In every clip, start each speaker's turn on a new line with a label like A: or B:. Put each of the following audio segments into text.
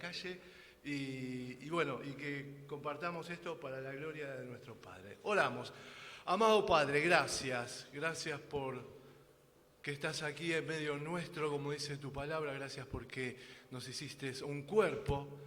A: calle y bueno, y que compartamos esto para la gloria de nuestro Padre. Oramos. Amado Padre, gracias por que estás aquí en medio nuestro, como dice tu palabra, gracias porque nos hiciste un cuerpo,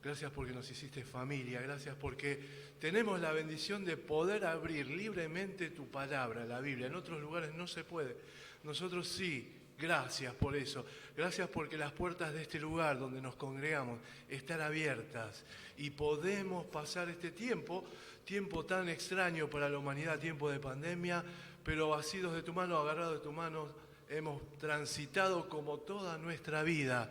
A: gracias porque nos hiciste familia, gracias porque tenemos la bendición de poder abrir libremente tu palabra, la Biblia. En otros lugares no se puede, nosotros sí. Gracias por eso. Gracias porque las puertas de este lugar donde nos congregamos están abiertas y podemos pasar este tiempo tan extraño para la humanidad, tiempo de pandemia, pero asidos de tu mano, agarrados de tu mano, hemos transitado como toda nuestra vida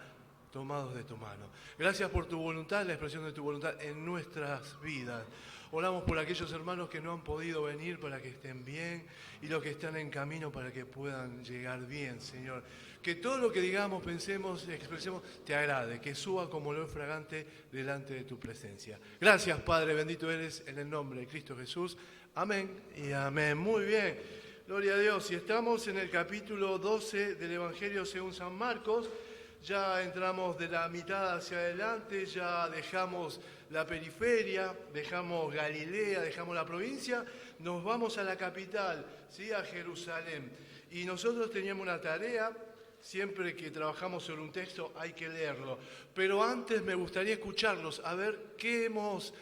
A: tomados de tu mano. Gracias por tu voluntad, la expresión de tu voluntad en nuestras vidas. Oramos por aquellos hermanos que no han podido venir para que estén bien y los que están en camino para que puedan llegar bien, Señor. Que todo lo que digamos, pensemos, expresemos, te agrade, que suba como olor fragante delante de tu presencia. Gracias, Padre, bendito eres en el nombre de Cristo Jesús. Amén y amén. Muy bien, gloria a Dios. Y estamos en el capítulo 12 del Evangelio según San Marcos. Ya entramos de la mitad hacia adelante, ya dejamos la periferia, dejamos Galilea, dejamos la provincia, nos vamos a la capital, ¿sí? A Jerusalén. Y nosotros teníamos una tarea, siempre que trabajamos sobre un texto hay que leerlo. Pero antes me gustaría escucharlos, a ver qué hemos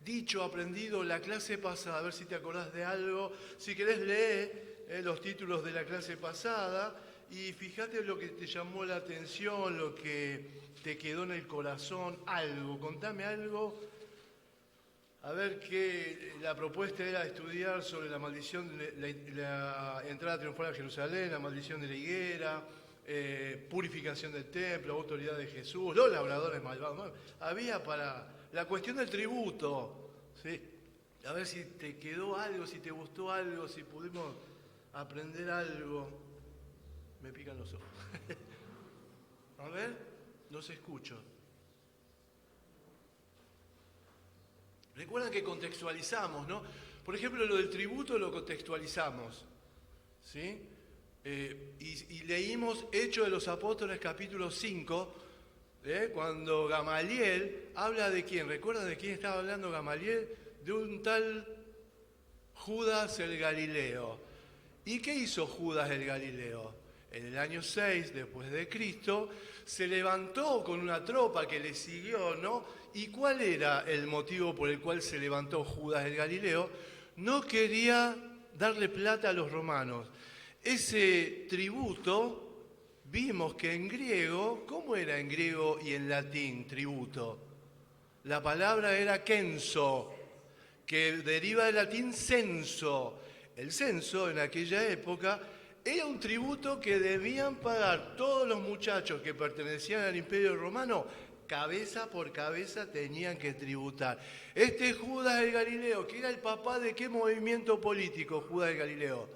A: dicho, aprendido la clase pasada, a ver si te acordás de algo. Si querés leer los títulos de la clase pasada. Y fíjate lo que te llamó la atención, lo que te quedó en el corazón, algo, contame algo. A ver que la propuesta era estudiar sobre la maldición, la entrada triunfal a Jerusalén, la maldición de la higuera, purificación del templo, autoridad de Jesús, los labradores malvados. Había para la cuestión del tributo, ¿sí? A ver si te quedó algo, si te gustó algo, si pudimos aprender algo. Me pican los ojos. A ver, los escucho. Recuerdan que contextualizamos, ¿no? Por ejemplo, lo del tributo lo contextualizamos, ¿sí? Y leímos Hechos de los Apóstoles capítulo 5, cuando Gamaliel habla de quién. ¿Recuerdan de quién estaba hablando Gamaliel? De un tal Judas el Galileo. ¿Y qué hizo Judas el Galileo? En el año 6 después de Cristo, se levantó con una tropa que le siguió, ¿no? ¿Y cuál era el motivo por el cual se levantó Judas el Galileo? No quería darle plata a los romanos. Ese tributo, vimos que en griego, ¿cómo era en griego y en latín tributo? La palabra era censo, que deriva del latín censo. El censo en aquella época era un tributo que debían pagar todos los muchachos que pertenecían al Imperio Romano, cabeza por cabeza tenían que tributar. Este Judas el Galileo, que era el papá de qué movimiento político, Judas el Galileo,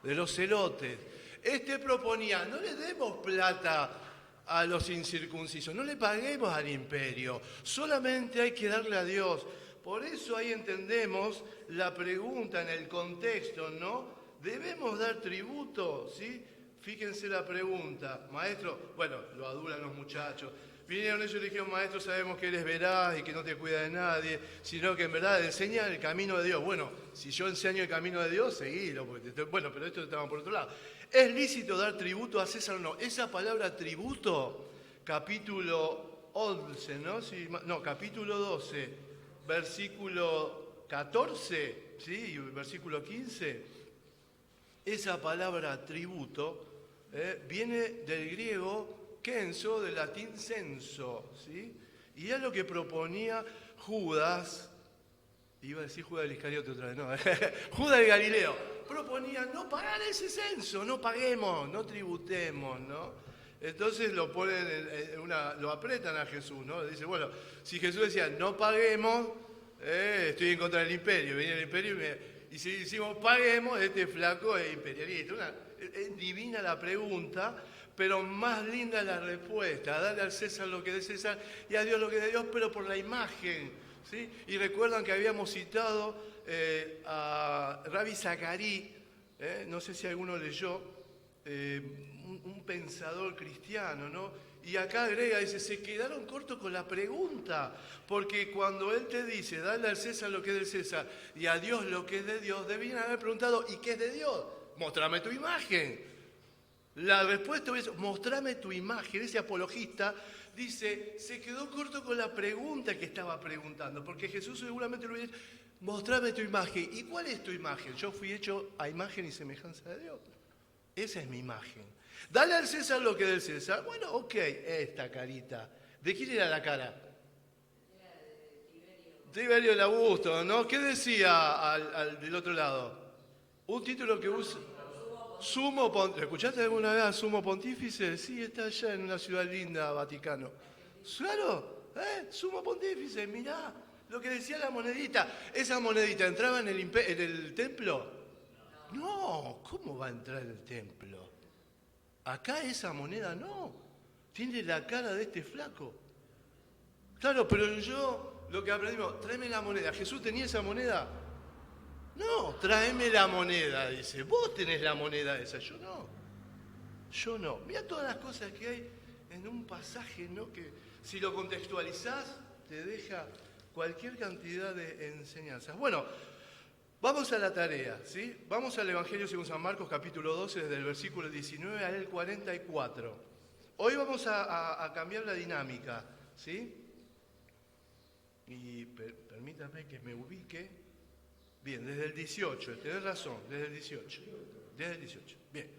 A: de los celotes. Este proponía, no le demos plata a los incircuncisos, no le paguemos al imperio, solamente hay que darle a Dios. Por eso ahí entendemos la pregunta en el contexto, ¿no? ¿Debemos dar tributo? ¿Sí? Fíjense la pregunta. Maestro, bueno, lo adulan los muchachos. Vinieron ellos y le dijeron, maestro, sabemos que eres veraz y que no te cuida de nadie, sino que en verdad enseña el camino de Dios. Bueno, si yo enseño el camino de Dios, seguilo. Bueno, pero esto estaba por otro lado. ¿Es lícito dar tributo a César o no? Esa palabra tributo, capítulo 11, ¿no? No, capítulo 12, versículo 14, ¿sí? Y versículo 15. Esa palabra tributo viene del griego censo, del latín censo, ¿sí? Y es lo que proponía Judas, iba a decir Judas el Iscariote otra vez, no, Judas el Galileo, proponía no pagar ese censo, no paguemos, no tributemos, ¿no? Entonces lo ponen lo apretan a Jesús, ¿no? Dice, bueno, si Jesús decía no paguemos, estoy en contra del imperio, venía el imperio y si decimos paguemos, este flaco es imperialista. Es divina la pregunta, pero más linda la respuesta. Darle al César lo que es de César y a Dios lo que es de Dios, pero por la imagen, ¿sí? Y recuerdan que habíamos citado a Rabbi Zacarí, no sé si alguno leyó, un pensador cristiano, ¿no? Y acá agrega, dice, se quedaron cortos con la pregunta, porque cuando él te dice, dale al César lo que es del César y a Dios lo que es de Dios, debían haber preguntado, ¿y qué es de Dios? Mostrame tu imagen. La respuesta es, mostrame tu imagen. Ese apologista dice, se quedó corto con la pregunta que estaba preguntando, porque Jesús seguramente lo hubiera dicho, mostrame tu imagen. ¿Y cuál es tu imagen? Yo fui hecho a imagen y semejanza de Dios. Esa es mi imagen. Dale al César lo que es del César. Bueno, ok, esta carita. ¿De quién era la cara? Tiberio el Augusto, ¿no? ¿Qué decía del otro lado? Un título que usa... Sumo Pontífice. ¿Escuchaste alguna vez a Sumo Pontífice? Sí, está allá en una ciudad linda, Vaticano. Claro, Sumo Pontífice, mirá lo que decía la monedita. ¿Esa monedita entraba en el templo? No, ¿cómo va a entrar en el templo? Acá esa moneda no. Tiene la cara de este flaco. Claro, pero yo lo que aprendimos, tráeme la moneda. ¿Jesús tenía esa moneda? No, tráeme la moneda, dice. Vos tenés la moneda esa, yo no. Yo no. Mira todas las cosas que hay en un pasaje, ¿no? Que si lo contextualizás, te deja cualquier cantidad de enseñanzas. Bueno, vamos a la tarea, ¿sí? Vamos al Evangelio según San Marcos, capítulo 12, desde el versículo 19 al 44. Hoy vamos a cambiar la dinámica, ¿sí? Y permítame que me ubique. Bien, desde el 18, tenés razón, desde el 18. Desde el 18, bien.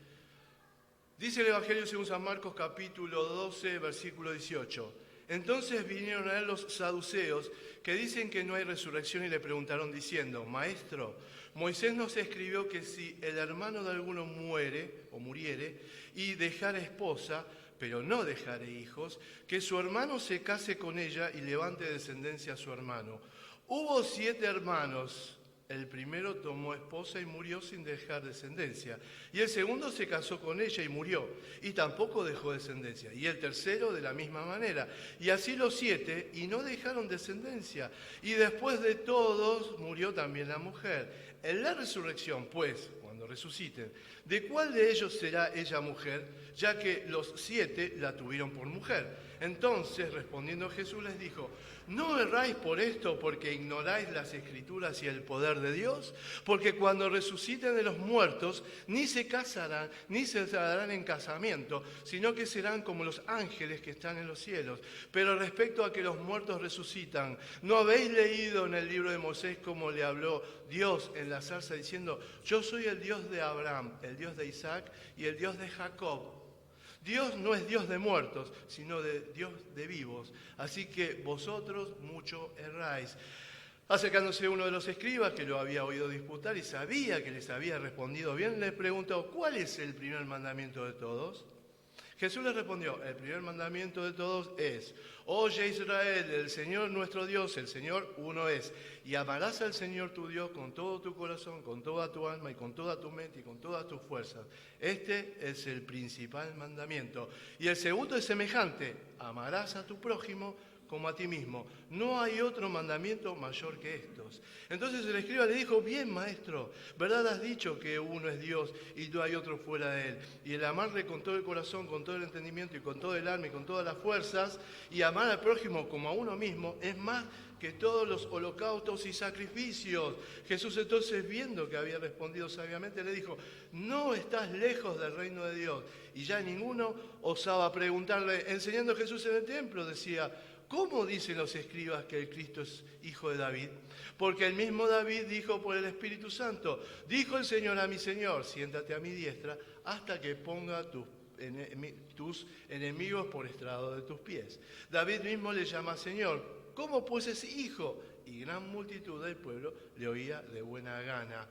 A: Dice el Evangelio según San Marcos, capítulo 12, versículo 18. Entonces vinieron a él los saduceos, que dicen que no hay resurrección, y le preguntaron diciendo, Maestro, Moisés nos escribió que si el hermano de alguno muere o muriere y dejare esposa, pero no dejare hijos, que su hermano se case con ella y levante descendencia a su hermano. Hubo 7 hermanos. El primero tomó esposa y murió sin dejar descendencia. Y el segundo se casó con ella y murió, y tampoco dejó descendencia. Y el tercero de la misma manera. Y así los 7, y no dejaron descendencia. Y después de todos murió también la mujer. En la resurrección, pues, cuando resuciten, ¿de cuál de ellos será ella mujer? Ya que los 7 la tuvieron por mujer. Entonces, respondiendo Jesús, les dijo, ¿no erráis por esto porque ignoráis las Escrituras y el poder de Dios? Porque cuando resuciten de los muertos, ni se casarán, ni se darán en casamiento, sino que serán como los ángeles que están en los cielos. Pero respecto a que los muertos resucitan, ¿no habéis leído en el libro de Moisés cómo le habló Dios en la zarza diciendo, yo soy el Dios de Abraham, el Dios de Isaac y el Dios de Jacob? Dios no es Dios de muertos, sino de Dios de vivos. Así que vosotros mucho erráis. Acercándose uno de los escribas, que lo había oído disputar y sabía que les había respondido bien, le preguntó, ¿cuál es el primer mandamiento de todos? Jesús le respondió, el primer mandamiento de todos es, oye Israel, el Señor nuestro Dios, el Señor uno es, y amarás al Señor tu Dios con todo tu corazón, con toda tu alma y con toda tu mente y con todas tus fuerzas. Este es el principal mandamiento. Y el segundo es semejante, amarás a tu prójimo como a ti mismo. No hay otro mandamiento mayor que estos. Entonces el escriba le dijo, bien maestro, ¿verdad has dicho que uno es Dios y no hay otro fuera de él? Y el amarle con todo el corazón, con todo el entendimiento y con todo el alma y con todas las fuerzas, y amar al prójimo como a uno mismo, es más que todos los holocaustos y sacrificios. Jesús entonces, viendo que había respondido sabiamente, le dijo, no estás lejos del reino de Dios. Y ya ninguno osaba preguntarle, enseñando Jesús en el templo, decía, ¿cómo dicen los escribas que el Cristo es hijo de David? Porque el mismo David dijo por el Espíritu Santo, dijo el Señor a mi Señor, siéntate a mi diestra hasta que ponga tus enemigos por estrado de tus pies. David mismo le llama Señor. ¿Cómo pues es hijo? Y gran multitud del pueblo le oía de buena gana.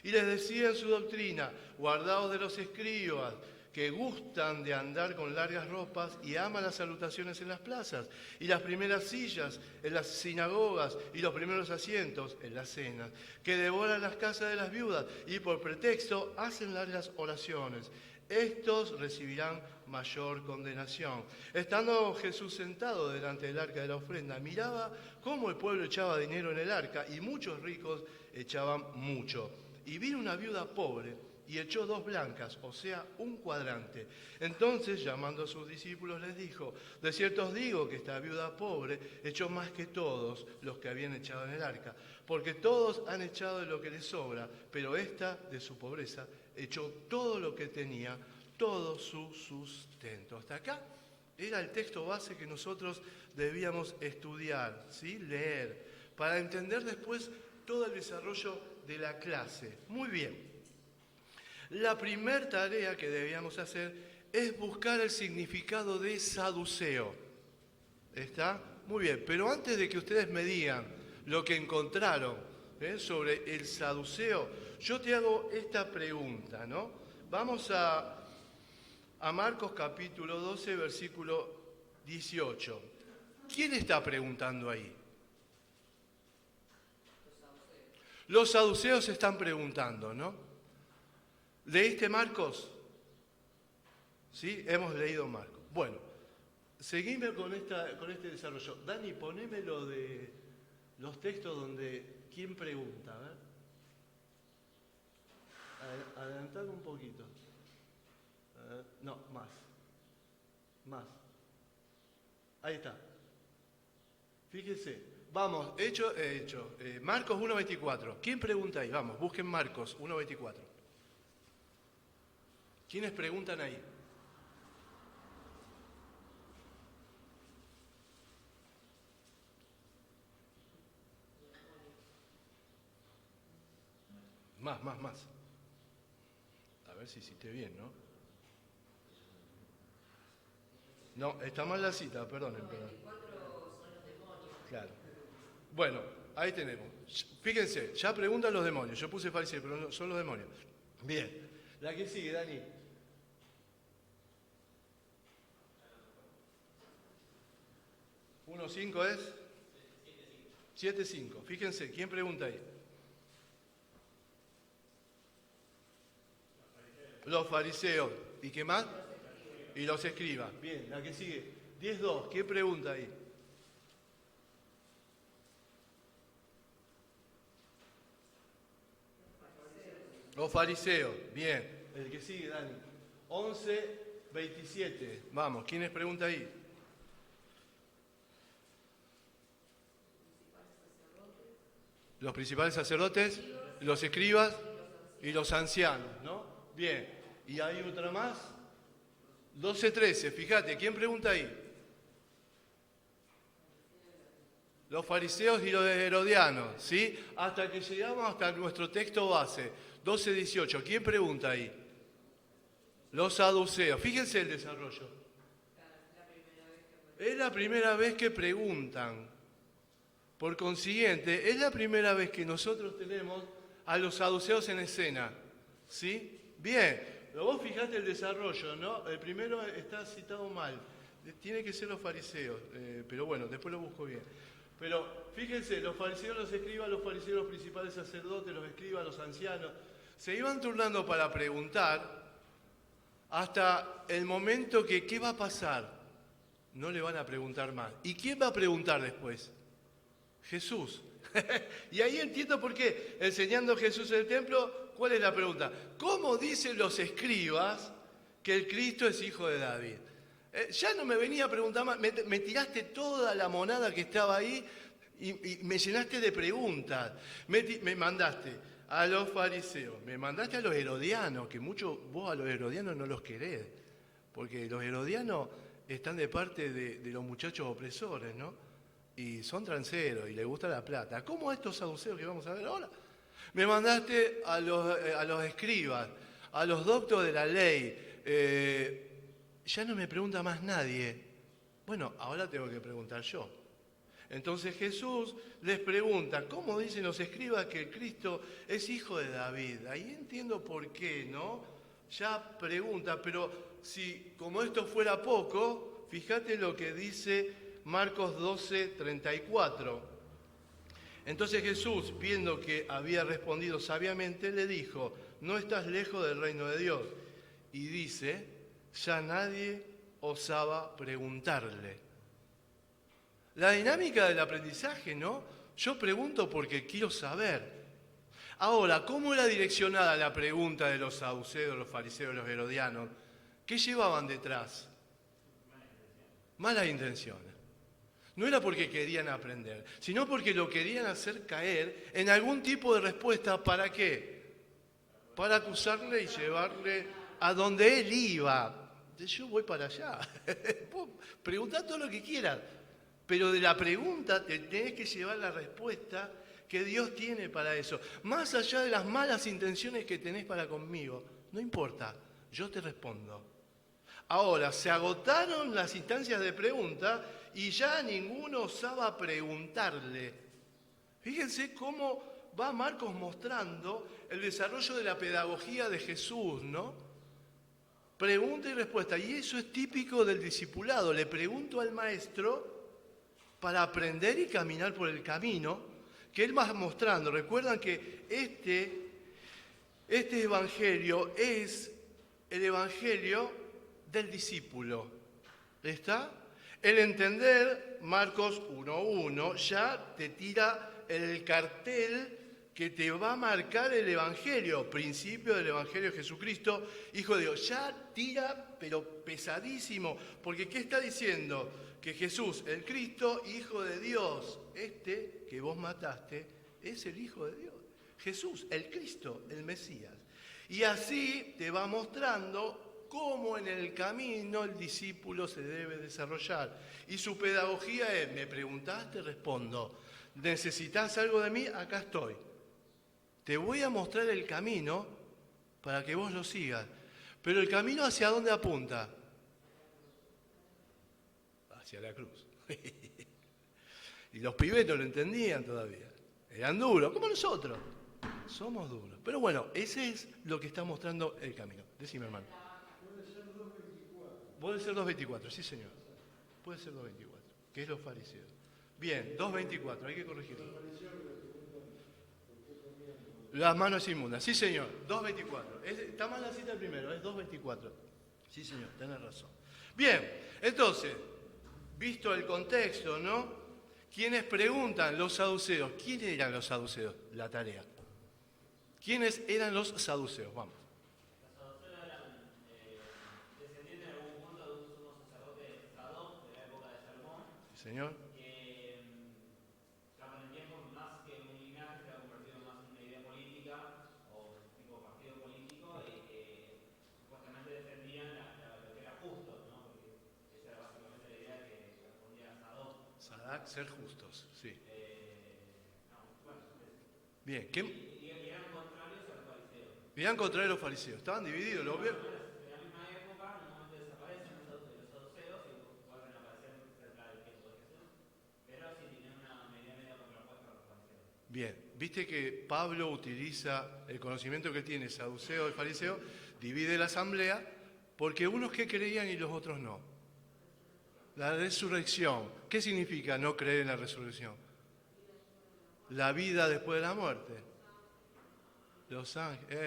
A: Y les decía en su doctrina, guardaos de los escribas, que gustan de andar con largas ropas y aman las salutaciones en las plazas, y las primeras sillas en las sinagogas, y los primeros asientos en las cenas, que devoran las casas de las viudas, y por pretexto hacen largas oraciones. Estos recibirán mayor condenación. Estando Jesús sentado delante del arca de la ofrenda, miraba cómo el pueblo echaba dinero en el arca, y muchos ricos echaban mucho. Y vino una viuda pobre, y echó 2 blancas, o sea, un cuadrante. Entonces, llamando a sus discípulos, les dijo: de cierto os digo que esta viuda pobre echó más que todos los que habían echado en el arca, porque todos han echado de lo que les sobra, pero esta, de su pobreza, echó todo lo que tenía, todo su sustento. Hasta acá era el texto base que nosotros debíamos estudiar, ¿sí? Leer, para entender después todo el desarrollo de la clase. Muy bien. La primera tarea que debíamos hacer es buscar el significado de saduceo. ¿Está? Muy bien, pero antes de que ustedes me digan lo que encontraron sobre el saduceo, yo te hago esta pregunta, ¿no? Vamos a Marcos capítulo 12, versículo 18. ¿Quién está preguntando ahí? Los saduceos están preguntando, ¿no? ¿Leíste Marcos? ¿Sí? Hemos leído Marcos. Bueno, seguime con este desarrollo. Dani, poneme lo de los textos donde ¿quién pregunta? A ver. Adelantad un poquito. No, más. Ahí está. Fíjese. Vamos, Marcos 1.24. ¿Quién pregunta ahí? Vamos, busquen Marcos 1.24. ¿Quiénes preguntan ahí? Más. A ver si hiciste bien, ¿no? No, está mal la cita, perdonen. Claro. Bueno, ahí tenemos. Fíjense, ya preguntan los demonios. Yo puse fariseo, pero no, son los demonios. Bien. La que sigue, Dani. 1.5 es 7.5. Fíjense, ¿quién pregunta ahí? Los fariseos. ¿Y qué más? Y los escribas. Bien, la que sigue. 10.2. ¿Quién pregunta ahí? Los fariseos. Bien. El que sigue, Dani. 11.27. Vamos, ¿quiénes pregunta ahí? Los principales sacerdotes, los escribas y los ancianos, ¿no? Bien. ¿Y hay otra más? 12.13. Fíjate, ¿quién pregunta ahí? Los fariseos y los herodianos, ¿sí? Hasta que llegamos hasta nuestro texto base. 12.18. ¿Quién pregunta ahí? Los saduceos. Fíjense el desarrollo. Es la primera vez que preguntan. Por consiguiente, es la primera vez que nosotros tenemos a los saduceos en escena. ¿Sí? Bien. Pero vos fijate el desarrollo, ¿no? El primero está citado mal. Tiene que ser los fariseos. Pero bueno, después lo busco bien. Pero fíjense, los fariseos, los escribas, los fariseos, los principales sacerdotes, los escribas, los ancianos, se iban turnando para preguntar hasta el momento que ¿qué va a pasar? No le van a preguntar más. ¿Y quién va a preguntar después? Jesús. Y ahí entiendo por qué, enseñando Jesús en el templo, ¿cuál es la pregunta? ¿Cómo dicen los escribas que el Cristo es hijo de David? Ya no me venía a preguntar más, me tiraste toda la monada que estaba ahí y me llenaste de preguntas. Me mandaste a los fariseos, me mandaste a los herodianos, que mucho vos a los herodianos no los querés, porque los herodianos están de parte de los muchachos opresores, ¿no? Y son transeros y les gusta la plata. ¿Cómo a estos saduceos que vamos a ver ahora? Me mandaste a los escribas, a los doctos de la ley. Ya no me pregunta más nadie. Bueno, ahora tengo que preguntar yo. Entonces Jesús les pregunta, ¿cómo dicen los escribas que el Cristo es hijo de David? Ahí entiendo por qué, ¿no? Ya pregunta, pero si como esto fuera poco, fíjate lo que dice Marcos 12:34. Entonces Jesús, viendo que había respondido sabiamente, le dijo, no estás lejos del reino de Dios. Y dice, ya nadie osaba preguntarle. La dinámica del aprendizaje, ¿no? Yo pregunto porque quiero saber. Ahora, ¿cómo era direccionada la pregunta de los saduceos, los fariseos, los herodianos? ¿Qué llevaban detrás? Malas intenciones. No era porque querían aprender, sino porque lo querían hacer caer en algún tipo de respuesta. ¿Para qué? Para acusarle y llevarle a donde él iba. Yo voy para allá. Preguntá todo lo que quieras, pero de la pregunta te tenés que llevar la respuesta que Dios tiene para eso. Más allá de las malas intenciones que tenés para conmigo, no importa, yo te respondo. Ahora, se agotaron las instancias de pregunta y ya ninguno osaba preguntarle. Fíjense cómo va Marcos mostrando el desarrollo de la pedagogía de Jesús, ¿no? Pregunta y respuesta. Y eso es típico del discipulado. Le pregunto al maestro para aprender y caminar por el camino que él va mostrando. Recuerdan que este evangelio es el evangelio del discípulo. ¿Está? El entender Marcos 1.1 ya te tira el cartel que te va a marcar el evangelio, principio del evangelio de Jesucristo, Hijo de Dios. Ya tira, pero pesadísimo, porque ¿qué está diciendo? Que Jesús, el Cristo, Hijo de Dios, que vos mataste, es el Hijo de Dios. Jesús, el Cristo, el Mesías. Y así te va mostrando cómo en el camino el discípulo se debe desarrollar. Y su pedagogía es, me preguntás, te respondo. ¿Necesitas algo de mí? Acá estoy. Te voy a mostrar el camino para que vos lo sigas. Pero el camino ¿hacia dónde apunta? Hacia la cruz. Y los pibes no lo entendían todavía. Eran duros, como nosotros. Somos duros. Pero bueno, ese es lo que está mostrando el camino. Decime, hermano. Puede ser 2.24, sí señor. Puede ser 2.24, que es los fariseos. Bien, 2.24, hay que corregirlo. Las manos inmundas, sí señor, 2.24. Está mal la cita el primero, es 2.24. Sí señor, tenés razón. Bien, entonces, visto el contexto, ¿no? ¿Quiénes preguntan? Los saduceos. ¿Quiénes eran los saduceos? La tarea. ¿Quiénes eran los saduceos? Vamos. Señor.
B: Que con el tiempo, más que un linaje, se ha convertido más en una idea política o tipo partido político y que supuestamente defendían lo que era justo, ¿no? Porque esa era básicamente la idea que respondía a Sadoc.
A: Sadak, ser justos, sí.
B: Bueno,
A: bien,
B: ¿qué? Y eran contrarios a los fariseos.
A: Eran contrarios a los fariseos, estaban divididos. Los Bien, viste que Pablo utiliza el conocimiento que tiene saduceo y fariseo, divide la asamblea, porque unos que creían y los otros no. La resurrección, ¿qué significa no creer en la resurrección? La vida después de la muerte. Los ángeles.
C: No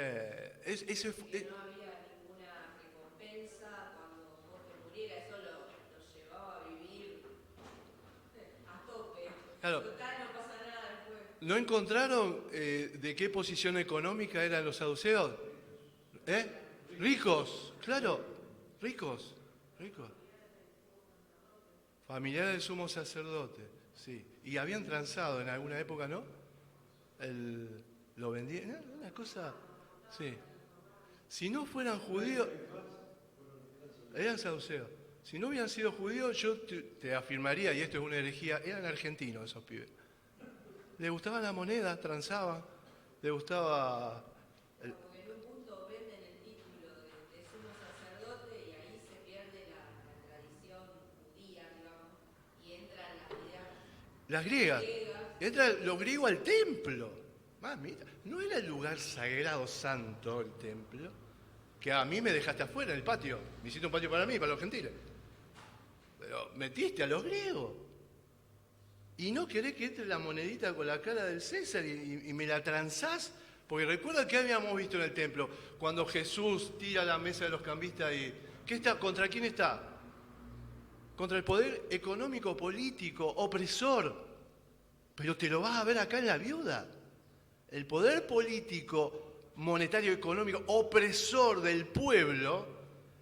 C: había ninguna recompensa cuando vos te murieras, eso lo llevaba a vivir a tope.
A: Claro.
C: Total, no pasa nada después.
A: ¿No encontraron de qué posición económica eran los saduceos? Ricos, claro, ricos. Familiares del sumo sacerdote, sí. Y habían transado en alguna época, ¿no? Lo vendían, una cosa, sí. Si no fueran judíos, eran saduceos. Si no hubieran sido judíos, yo te afirmaría, y esto es una herejía, eran argentinos esos pibes. Les gustaba la moneda, transaban, les gustaba...
C: Porque en un punto venden el título de sumo sacerdote y ahí se pierde la tradición judía, digamos, y entran las ideas
A: griegas. Entra lo griego al templo. Mamita, ¿no era el lugar sagrado santo el templo? Que a mí me dejaste afuera en el patio. Me hiciste un patio para mí, para los gentiles. Pero metiste a los griegos. Y no querés que entre la monedita con la cara del César y me la transás. Porque recuerda que habíamos visto en el templo, cuando Jesús tira la mesa de los cambistas y... ¿Contra quién está? Contra el poder económico, político, opresor. Pero te lo vas a ver acá en la viuda. el poder político, monetario, económico, opresor del pueblo,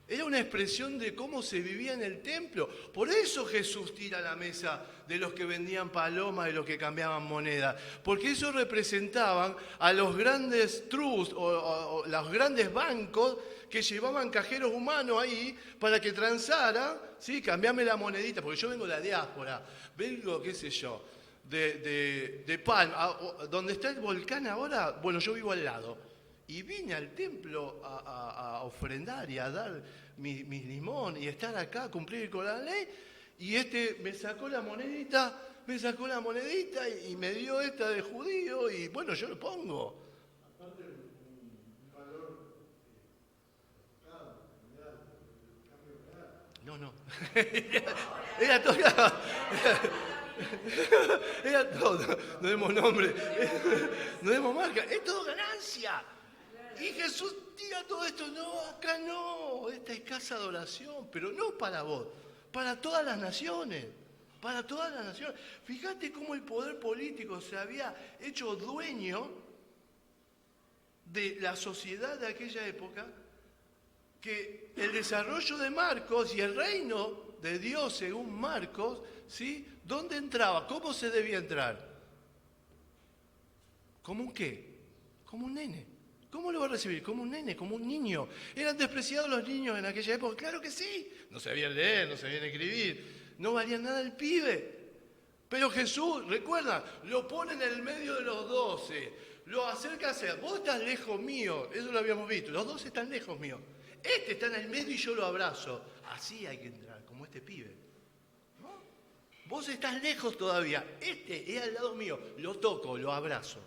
A: era una expresión de cómo se vivía en el templo. Por eso Jesús tira la mesa de los que vendían palomas y los que cambiaban moneda. Porque eso representaban a los grandes trusts o los grandes bancos que llevaban cajeros humanos ahí para que transaran, ¿sí? Cambiame la monedita, porque yo vengo de la diáspora, vengo, qué sé yo, de Palma, donde está el volcán ahora, bueno, yo vivo al lado. Y vine al templo a ofrendar y a dar mis limón y estar acá, cumplir con la ley. Y me sacó la monedita y me dio esta de judío y bueno, yo lo pongo.
D: Aparte, un valor
A: No. Era todo. Era todo. No demos nombre. No demos marca. Es todo ganancia. Y Jesús tira todo esto, no, acá no, esta es casa de oración, pero no para vos, para todas las naciones, para todas las naciones. Fíjate cómo el poder político se había hecho dueño de la sociedad de aquella época, que el desarrollo de Marcos y el reino de Dios según Marcos, ¿sí? ¿Dónde entraba? ¿Cómo se debía entrar? ¿Cómo un qué? Como un nene. ¿Cómo lo va a recibir? Como un nene, como un niño. ¿Eran despreciados los niños en aquella época? Claro que sí. No sabían leer, no sabían escribir. No valía nada el pibe. Pero Jesús, recuerda, lo pone en el medio de los 12. Lo acerca a ser. Vos estás lejos mío. Eso lo habíamos visto. Los 12 están lejos mío. Este está en el medio y yo lo abrazo. Así hay que entrar, como este pibe. ¿No? Vos estás lejos todavía. Este es al lado mío. Lo toco, lo abrazo.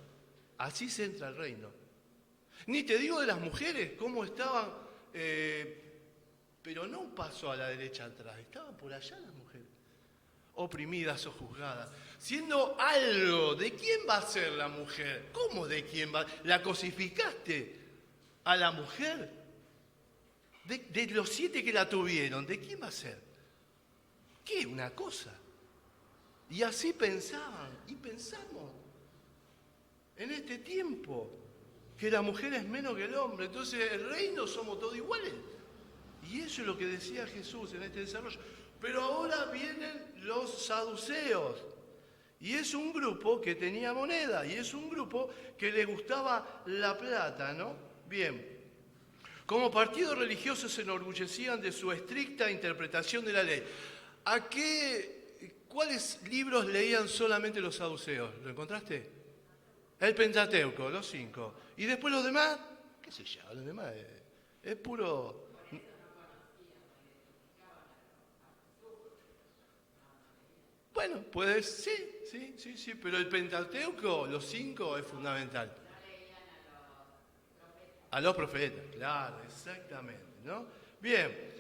A: Así se entra al reino. Ni te digo de las mujeres, cómo estaban, pero no un paso a la derecha atrás, estaban por allá las mujeres, oprimidas o juzgadas, siendo algo. ¿De quién va a ser la mujer? ¿Cómo de quién va? ¿La cosificaste a la mujer? De los 7 que la tuvieron, ¿de quién va a ser? ¿Qué? Una cosa. Y así pensaban, y pensamos en este tiempo. Que la mujer es menos que el hombre, entonces el reino somos todos iguales. Y eso es lo que decía Jesús en este desarrollo. Pero ahora vienen los saduceos. Y es un grupo que tenía moneda, y es un grupo que le gustaba la plata, ¿no? Bien. Como partido religioso se enorgullecían de su estricta interpretación de la ley. ¿Cuáles libros leían solamente los saduceos? ¿Lo encontraste? El Pentateuco, los 5. Y después los demás, qué sé yo, los demás es puro. Bueno, puedes, sí, pero el Pentateuco, los 5, es fundamental. A los profetas, claro, exactamente, ¿no? Bien.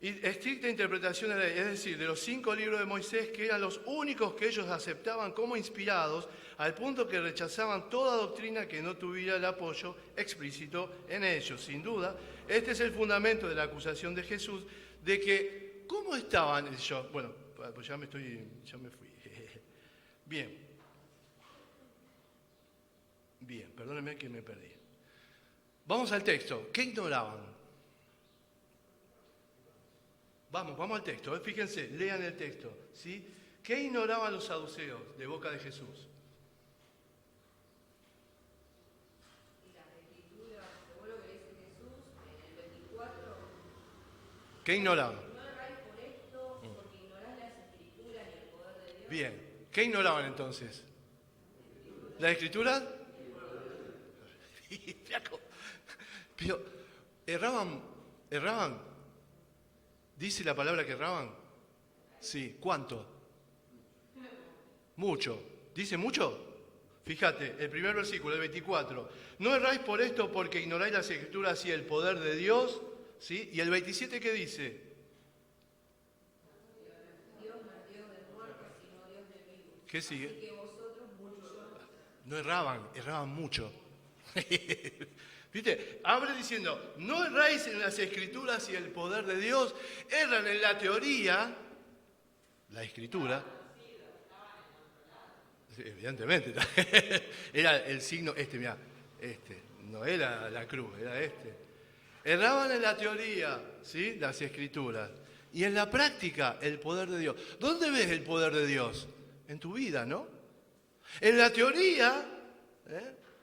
A: Y estricta interpretación de la ley, es decir, de los 5 libros de Moisés, que eran los únicos que ellos aceptaban como inspirados, al punto que rechazaban toda doctrina que no tuviera el apoyo explícito en ellos. Sin duda, este es el fundamento de la acusación de Jesús, de que, ¿cómo estaban ellos? Bueno, pues ya me fui. Bien, perdónenme que me perdí. Vamos al texto. ¿Qué ignoraban? Vamos al texto, fíjense, lean el texto, ¿sí? ¿Qué ignoraban los saduceos de boca de Jesús?
C: Y las escrituras, según lo que dice Jesús, en el 24,
A: ¿Qué ignoraban?
C: no erráis por esto, porque ignorás las escrituras y el poder de Dios.
A: Bien, ¿qué ignoraban entonces? ¿La escritura? Pero, erraban. ¿Dice la palabra que erraban? Sí. ¿Cuánto? Mucho. ¿Dice mucho? Fíjate, el primer versículo, el 24. No erráis por esto porque ignoráis las escrituras y el poder de Dios. ¿Sí? Y el 27, ¿qué dice?
C: Dios no es Dios de muertos, sino Dios de vivos.
A: ¿Qué sigue?
C: Así que vosotros muchos.
A: No erraban mucho. ¿Viste? Abre diciendo, no erráis en las escrituras y el poder de Dios, erran en la teoría, la escritura. Sí, evidentemente. Era el signo, mirá, no era la cruz, era este. Erraban en la teoría, ¿sí? Las escrituras. Y en la práctica, el poder de Dios. ¿Dónde ves el poder de Dios? En tu vida, ¿no? En la teoría,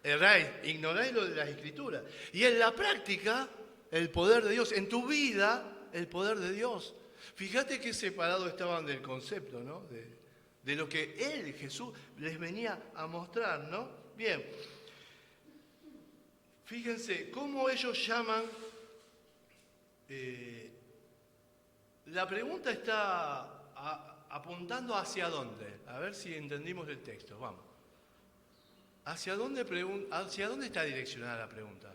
A: erráis, ignoráis lo de las escrituras. Y en la práctica, el poder de Dios. En tu vida, el poder de Dios. Fíjate qué separados estaban del concepto, ¿no? De lo que Él, Jesús, les venía a mostrar, ¿no? Bien. Fíjense cómo ellos llaman. La pregunta está apuntando hacia dónde. A ver si entendimos el texto. Vamos. ¿Hacia dónde está direccionada la pregunta?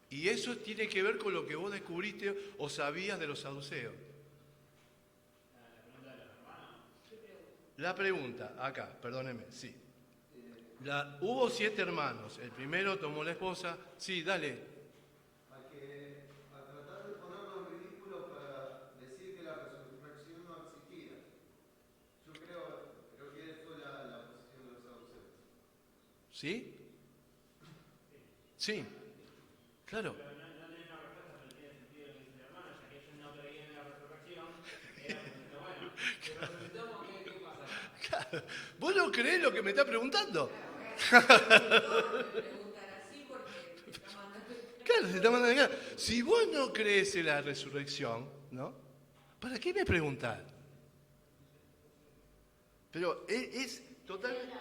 A: Y eso tiene que ver con lo que vos descubriste o sabías de los saduceos. La pregunta, acá, perdóneme, sí. Hubo 7 hermanos. El primero tomó la esposa. Sí, dale.
E: A tratar de ponerlo en ridículo para decir que la resurrección no existía. Yo creo que fue la posición de los saduceos.
A: ¿Sí? Sí. Claro.
B: Pero no tiene una respuesta, pero tiene sentido lo que dice mi hermano, ya que ellos no creían en la resurrección, era diciendo, bueno, si resucitamos, ¿qué pasa?
A: Claro. ¿Vos no creés lo que me está preguntando? Claro, se está mandando acá. Si vos no crees en la resurrección, ¿no? ¿Para qué me preguntás? Pero es totalmente...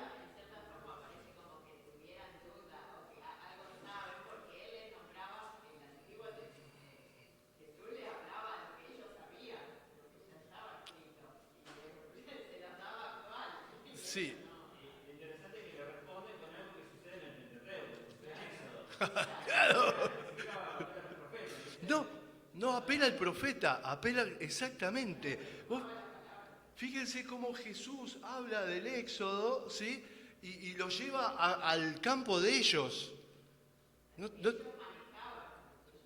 A: Sí.
B: Lo interesante es que le responde con algo que sucede en el Pentateuco, que sucede en Éxodo.
A: Claro. No apela al profeta, apela exactamente. Fíjense cómo Jesús habla del Éxodo, ¿sí? Y lo lleva al campo de ellos.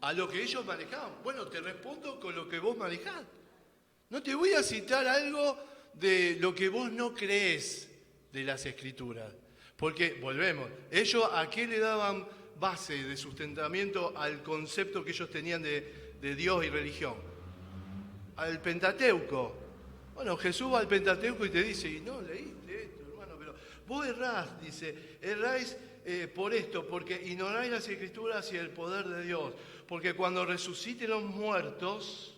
A: A lo que ellos manejaban. Bueno, te respondo con lo que vos manejás. No te voy a citar algo de lo que vos no crees de las Escrituras. Porque, volvemos, ellos a qué le daban base de sustentamiento al concepto que ellos tenían de Dios y religión. Al Pentateuco. Bueno, Jesús va al Pentateuco y te dice, y no leíste esto, hermano, pero vos errás, dice, erráis por esto, porque ignoráis las Escrituras y el poder de Dios. Porque cuando resuciten los muertos,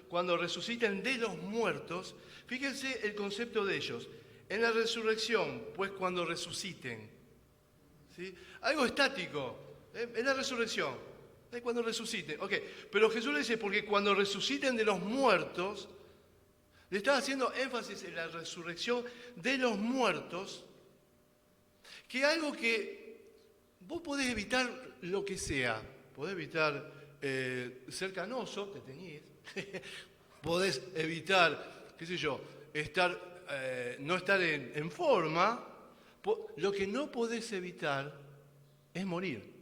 A: cuando resuciten de los muertos, fíjense el concepto de ellos. En la resurrección, pues cuando resuciten, ¿sí? Algo estático, en la resurrección, cuando resuciten, ok. Pero Jesús le dice, porque cuando resuciten de los muertos, le está haciendo énfasis en la resurrección de los muertos, que algo que vos podés evitar lo que sea, podés evitar ser canoso, te teñís, podés evitar, qué sé yo, no estar en forma. Lo que no podés evitar es morir.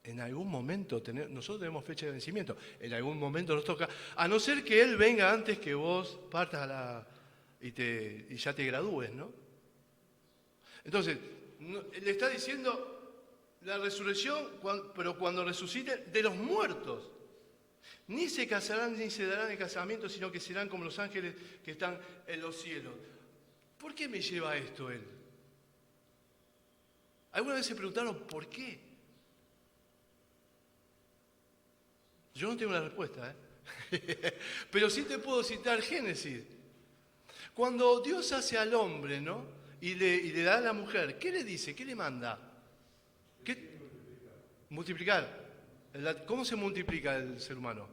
A: En algún momento, nosotros tenemos fecha de vencimiento, en algún momento nos toca, a no ser que Él venga antes que vos partas y ya te gradúes, ¿no? Entonces, le está diciendo la resurrección, pero cuando resuciten de los muertos. Ni se casarán ni se darán en casamiento, sino que serán como los ángeles que están en los cielos. ¿Por qué me lleva a esto Él? ¿Alguna vez se preguntaron por qué? Yo no tengo la respuesta, pero sí te puedo citar Génesis. Cuando Dios hace al hombre, ¿no? Y le da a la mujer, ¿qué le dice? ¿Qué le manda? ¿Qué? Multiplicar. ¿Cómo se multiplica el ser humano?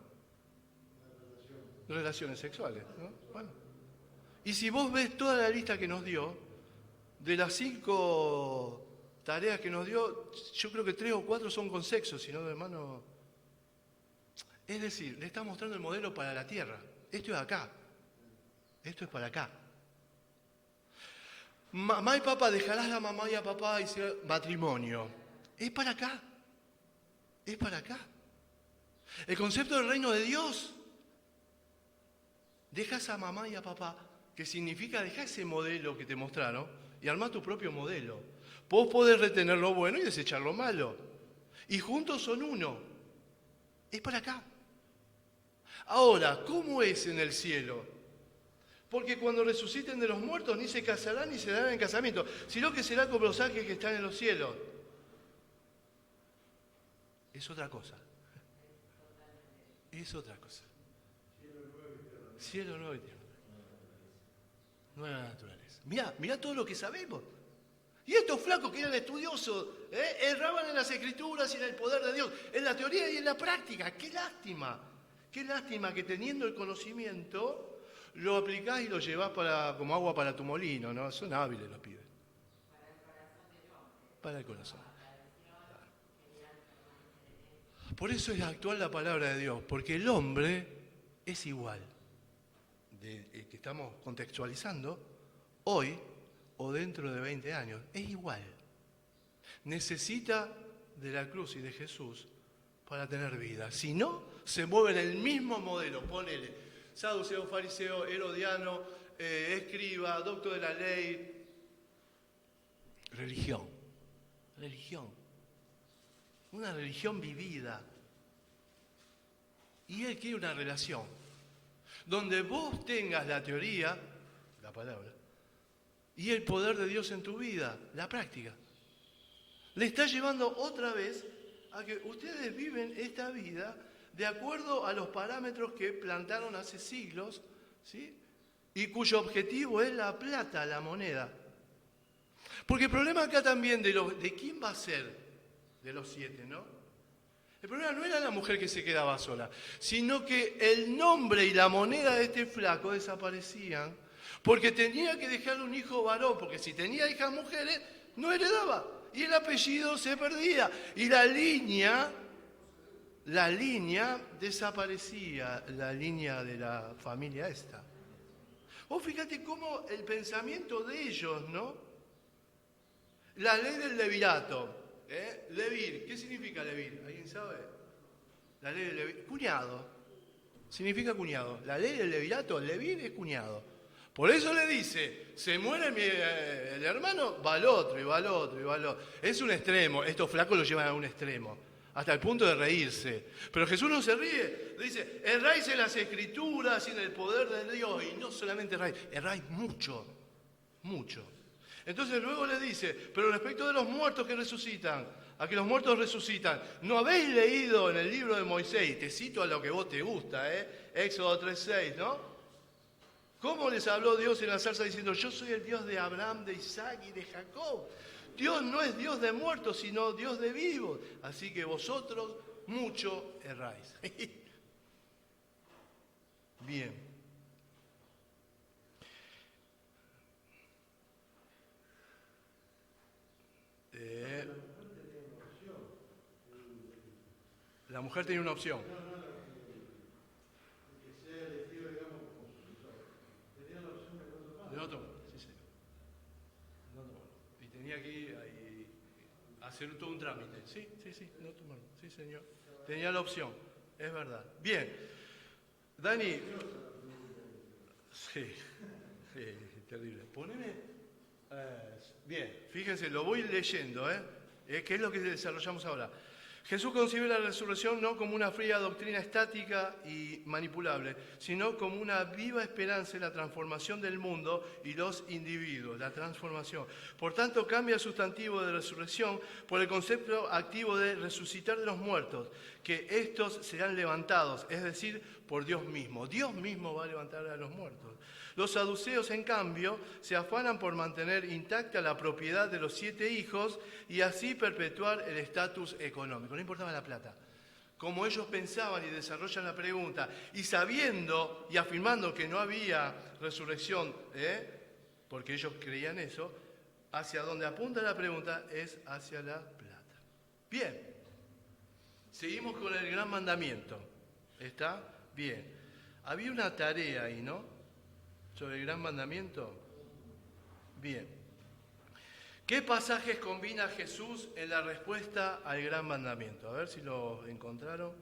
A: Relaciones sexuales, ¿no? Bueno. Y si vos ves toda la lista que nos dio, de las 5 tareas que nos dio, yo creo que 3 o 4 son con sexo, si no, hermano... Es decir, le está mostrando el modelo para la tierra. Esto es acá. Esto es para acá. Mamá y papá, dejarás a mamá y a papá y será matrimonio. Es para acá. Es para acá. El concepto del reino de Dios. Dejas a mamá y a papá que significa dejar ese modelo que te mostraron y armar tu propio modelo. Vos podés retener lo bueno y desechar lo malo. Y juntos son uno. Es para acá. Ahora, ¿cómo es en el cielo? Porque cuando resuciten de los muertos ni se casarán ni se darán en casamiento, sino que será como los ángeles que están en los cielos. Es otra cosa. Es otra cosa. Cielo nuevo y tierra. Nueva naturaleza. Mirá todo lo que sabemos. Y estos flacos que eran estudiosos, erraban en las escrituras y en el poder de Dios, en la teoría y en la práctica. ¡Qué lástima! Qué lástima que teniendo el conocimiento lo aplicás y lo llevás como agua para tu molino, ¿no? Son hábiles los pibes. Para el corazón. Por eso es actual la palabra de Dios, porque el hombre es igual. Que estamos contextualizando, hoy o dentro de 20 años, es igual. Necesita de la cruz y de Jesús para tener vida. Si no, se mueve en el mismo modelo. Ponele, saduceo, fariseo, herodiano, escriba, doctor de la ley. Religión. Una religión vivida. Y él quiere una relación donde vos tengas la teoría, la palabra, y el poder de Dios en tu vida, la práctica. Le está llevando otra vez a que ustedes viven esta vida de acuerdo a los parámetros que plantaron hace siglos, ¿sí? Y cuyo objetivo es la plata, la moneda. Porque el problema acá también de quién va a ser de los 7, ¿no? El problema no era la mujer que se quedaba sola, sino que el nombre y la moneda de este flaco desaparecían porque tenía que dejarle un hijo varón, porque si tenía hijas mujeres, no heredaba. Y el apellido se perdía. Y la línea desaparecía, la línea de la familia esta. Vos fíjate cómo el pensamiento de ellos, ¿no? La ley del levirato. Levir, ¿qué significa levir? ¿Alguien sabe? La ley del levir, cuñado, significa cuñado. La ley del levirato, levir es cuñado. Por eso le dice, se muere el hermano, va al otro, y va al otro, y va al otro. Es un extremo, estos flacos lo llevan a un extremo, hasta el punto de reírse. Pero Jesús no se ríe, le dice, erráis en las escrituras y en el poder de Dios, y no solamente erráis mucho, mucho. Entonces luego le dice, pero respecto de los muertos que resucitan, a que los muertos resucitan, ¿no habéis leído en el libro de Moisés? Y te cito a lo que vos te gusta, Éxodo 3:6, ¿no? ¿Cómo les habló Dios en la zarza diciendo, yo soy el Dios de Abraham, de Isaac y de Jacob? Dios no es Dios de muertos, sino Dios de vivos. Así que vosotros mucho erráis. Bien. La mujer tenía una opción. De no tomar, sí, señor. No tomar. Y tenía que ir a hacer todo un trámite. Sí, no tomarlo. Sí, señor. Tenía la opción. Es verdad. Bien. Dani. Sí, terrible. Poneme. Bien, fíjense, lo voy leyendo, que es lo que desarrollamos ahora. Jesús concibe la resurrección no como una fría doctrina estática y manipulable, sino como una viva esperanza en la transformación del mundo y los individuos, la transformación. Por tanto, cambia el sustantivo de resurrección por el concepto activo de resucitar de los muertos, que estos serán levantados, es decir, por Dios mismo. Dios mismo va a levantar a los muertos. Los saduceos, en cambio, se afanan por mantener intacta la propiedad de los 7 hijos y así perpetuar el estatus económico. No importaba la plata. Como ellos pensaban y desarrollan la pregunta, y sabiendo y afirmando que no había resurrección, porque ellos creían eso, hacia donde apunta la pregunta es hacia la plata. Bien, seguimos con el gran mandamiento. ¿Está? Bien. Había una tarea ahí, ¿no? Sobre el gran mandamiento. Bien. ¿Qué pasajes combina Jesús en la respuesta al gran mandamiento? A ver si lo encontraron.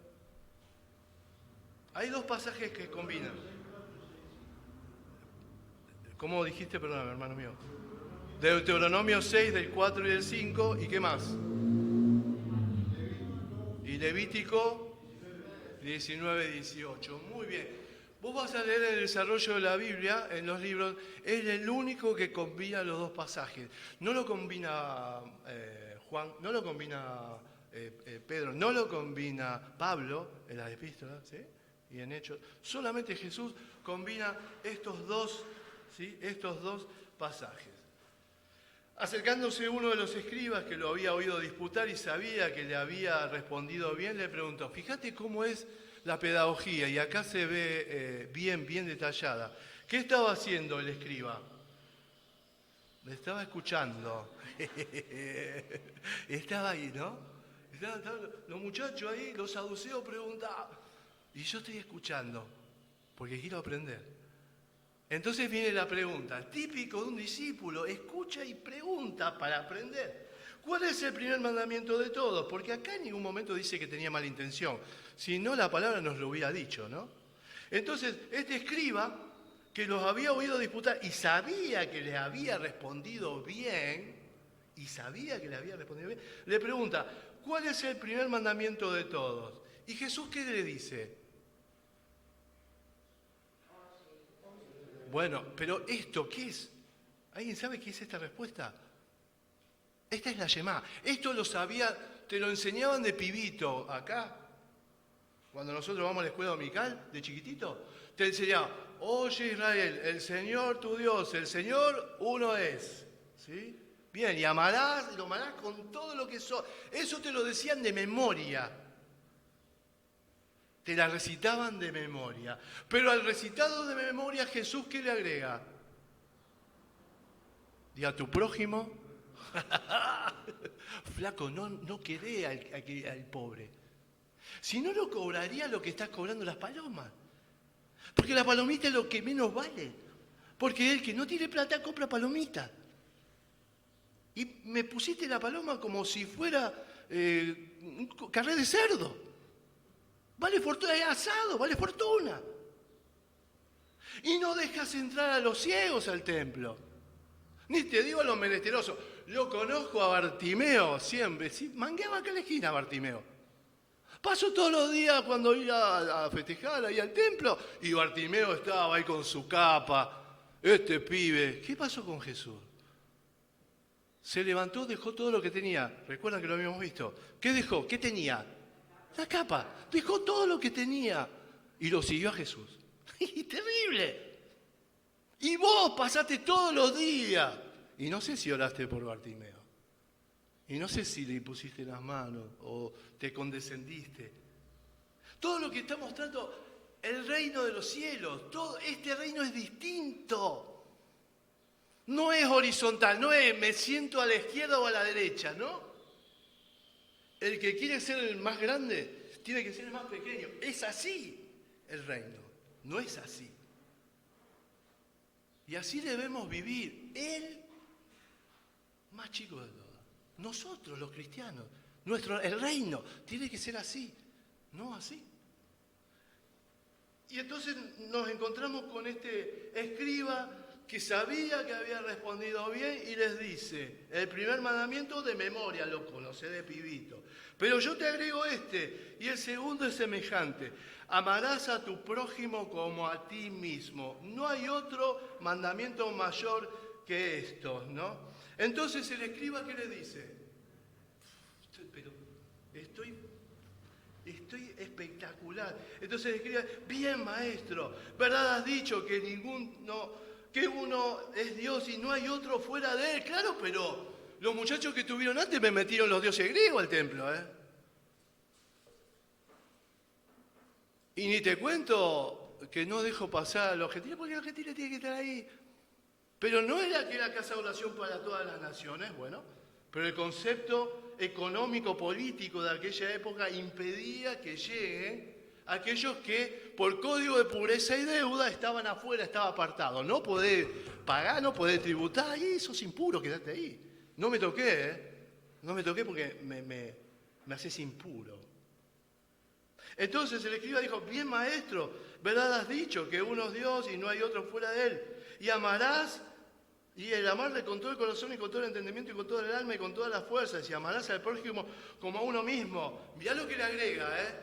A: Hay 2 pasajes que combinan. ¿Cómo dijiste? Perdón, hermano mío. Deuteronomio 6, del 4 y del 5. ¿Y qué más? Y Levítico 19, 18. Muy bien. Vos vas a leer el desarrollo de la Biblia en los libros. Es el único que combina los dos pasajes. No lo combina Juan, no lo combina Pedro, no lo combina Pablo en las epístolas, ¿sí? Y en Hechos. Solamente Jesús combina estos dos, ¿sí? Estos dos pasajes. Acercándose uno de los escribas que lo había oído disputar y sabía que le había respondido bien, le preguntó, fíjate cómo es la pedagogía, y acá se ve bien detallada. ¿Qué estaba haciendo el escriba? Le estaba escuchando. Estaba ahí, ¿no? Estaban los muchachos ahí, los saduceos preguntaban. Y yo estoy escuchando, porque quiero aprender. Entonces viene la pregunta, típico de un discípulo, escucha y pregunta para aprender. ¿Cuál es el primer mandamiento de todos? Porque acá en ningún momento dice que tenía mala intención, si no la palabra nos lo hubiera dicho, ¿no? Entonces, este escriba, que los había oído disputar y sabía que les había respondido bien, le pregunta, ¿cuál es el primer mandamiento de todos? ¿Y Jesús qué le dice? Bueno, pero ¿esto qué es? ¿Alguien sabe qué es esta respuesta? Esta es la Shemá. Esto lo sabía, te lo enseñaban de pibito acá. Cuando nosotros vamos a la escuela dominical, de chiquitito, te enseñaban, oye Israel, el Señor tu Dios, el Señor uno es. ¿Sí? Bien, y amarás, lo amarás con todo lo que sos. Eso te lo decían de memoria. Te la recitaban de memoria. Pero al recitado de memoria, Jesús, ¿qué le agrega? Y a tu prójimo, flaco, no queré al pobre. Si no, lo cobraría lo que estás cobrando las palomas. Porque la palomita es lo que menos vale. Porque el que no tiene plata compra palomita. Y me pusiste la paloma como si fuera un carré de cerdo. Vale fortuna, es asado, vale fortuna. Y no dejas entrar a los ciegos al templo. Ni te digo a los menesterosos. Lo conozco a Bartimeo siempre. ¿Sí? Mangueaba acá en la esquina Bartimeo. Paso todos los días cuando iba a festejar ahí al templo y Bartimeo estaba ahí con su capa. Este pibe. ¿Qué pasó con Jesús? Se levantó, dejó todo lo que tenía. ¿Recuerdan que lo habíamos visto? ¿Qué dejó? ¿Qué tenía? La capa. Dejó todo lo que tenía y lo siguió a Jesús. ¡Terrible! Y vos pasaste todos los días. Y no sé si oraste por Bartimeo. Y no sé si le impusiste las manos o te condescendiste. Todo lo que está mostrando el reino de los cielos, todo este reino es distinto. No es horizontal, no es me siento a la izquierda o a la derecha, ¿no? El que quiere ser el más grande tiene que ser el más pequeño. Es así el reino, no es así. Y así debemos vivir, el más chico de todos. Nosotros, los cristianos, el reino tiene que ser así, no así. Y entonces nos encontramos con este escriba que sabía que había respondido bien y les dice, el primer mandamiento de memoria, lo conoce de pibito. Pero yo te agrego este, y el segundo es semejante. Amarás a tu prójimo como a ti mismo. No hay otro mandamiento mayor que estos, ¿no? Entonces el escriba, ¿qué le dice? Pero estoy espectacular. Entonces el escriba, bien maestro, ¿verdad has dicho que que uno es Dios y no hay otro fuera de él? Claro, pero los muchachos que estuvieron antes me metieron los dioses griegos al templo, ¿eh? Y ni te cuento que no dejo pasar a los gentiles, porque los gentiles tienen que estar ahí. Pero no era que era casa de oración para todas las naciones, bueno, pero el concepto económico, político de aquella época impedía que lleguen aquellos que por código de pureza y deuda estaban afuera, estaba apartado. No podés pagar, no podés tributar, ahí sos impuro, quedate ahí. No me toqué, ¿eh? No me toqué porque me haces impuro. Entonces el escriba dijo, bien maestro, ¿verdad has dicho que uno es Dios y no hay otro fuera de él? y amarás, y el amarle con todo el corazón y con todo el entendimiento y con toda el alma y con todas las fuerzas, y amarás al prójimo como a uno mismo. Mirá lo que le agrega, ¿eh?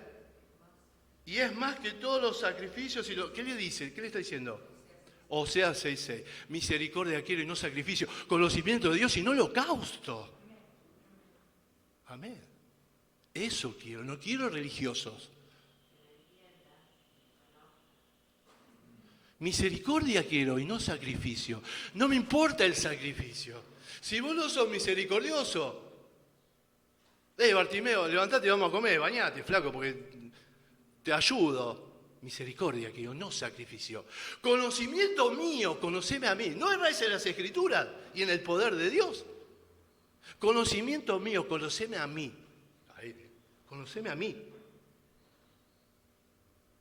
A: Y es más que todos los sacrificios. ¿Qué le dice? ¿Qué le está diciendo? Oseas 6:6. Misericordia quiero y no sacrificio. Conocimiento de Dios y no holocausto. Amén. Eso quiero, no quiero religiosos. Misericordia quiero y no sacrificio. No me importa el sacrificio. Si vos no sos misericordioso, Bartimeo, levantate y vamos a comer, bañate, flaco, porque te ayudo. Misericordia quiero, no sacrificio. Conocimiento mío, conoceme a mí. ¿No erráis en las Escrituras y en el poder de Dios? Conocimiento mío, conoceme a mí. Conoceme a mí.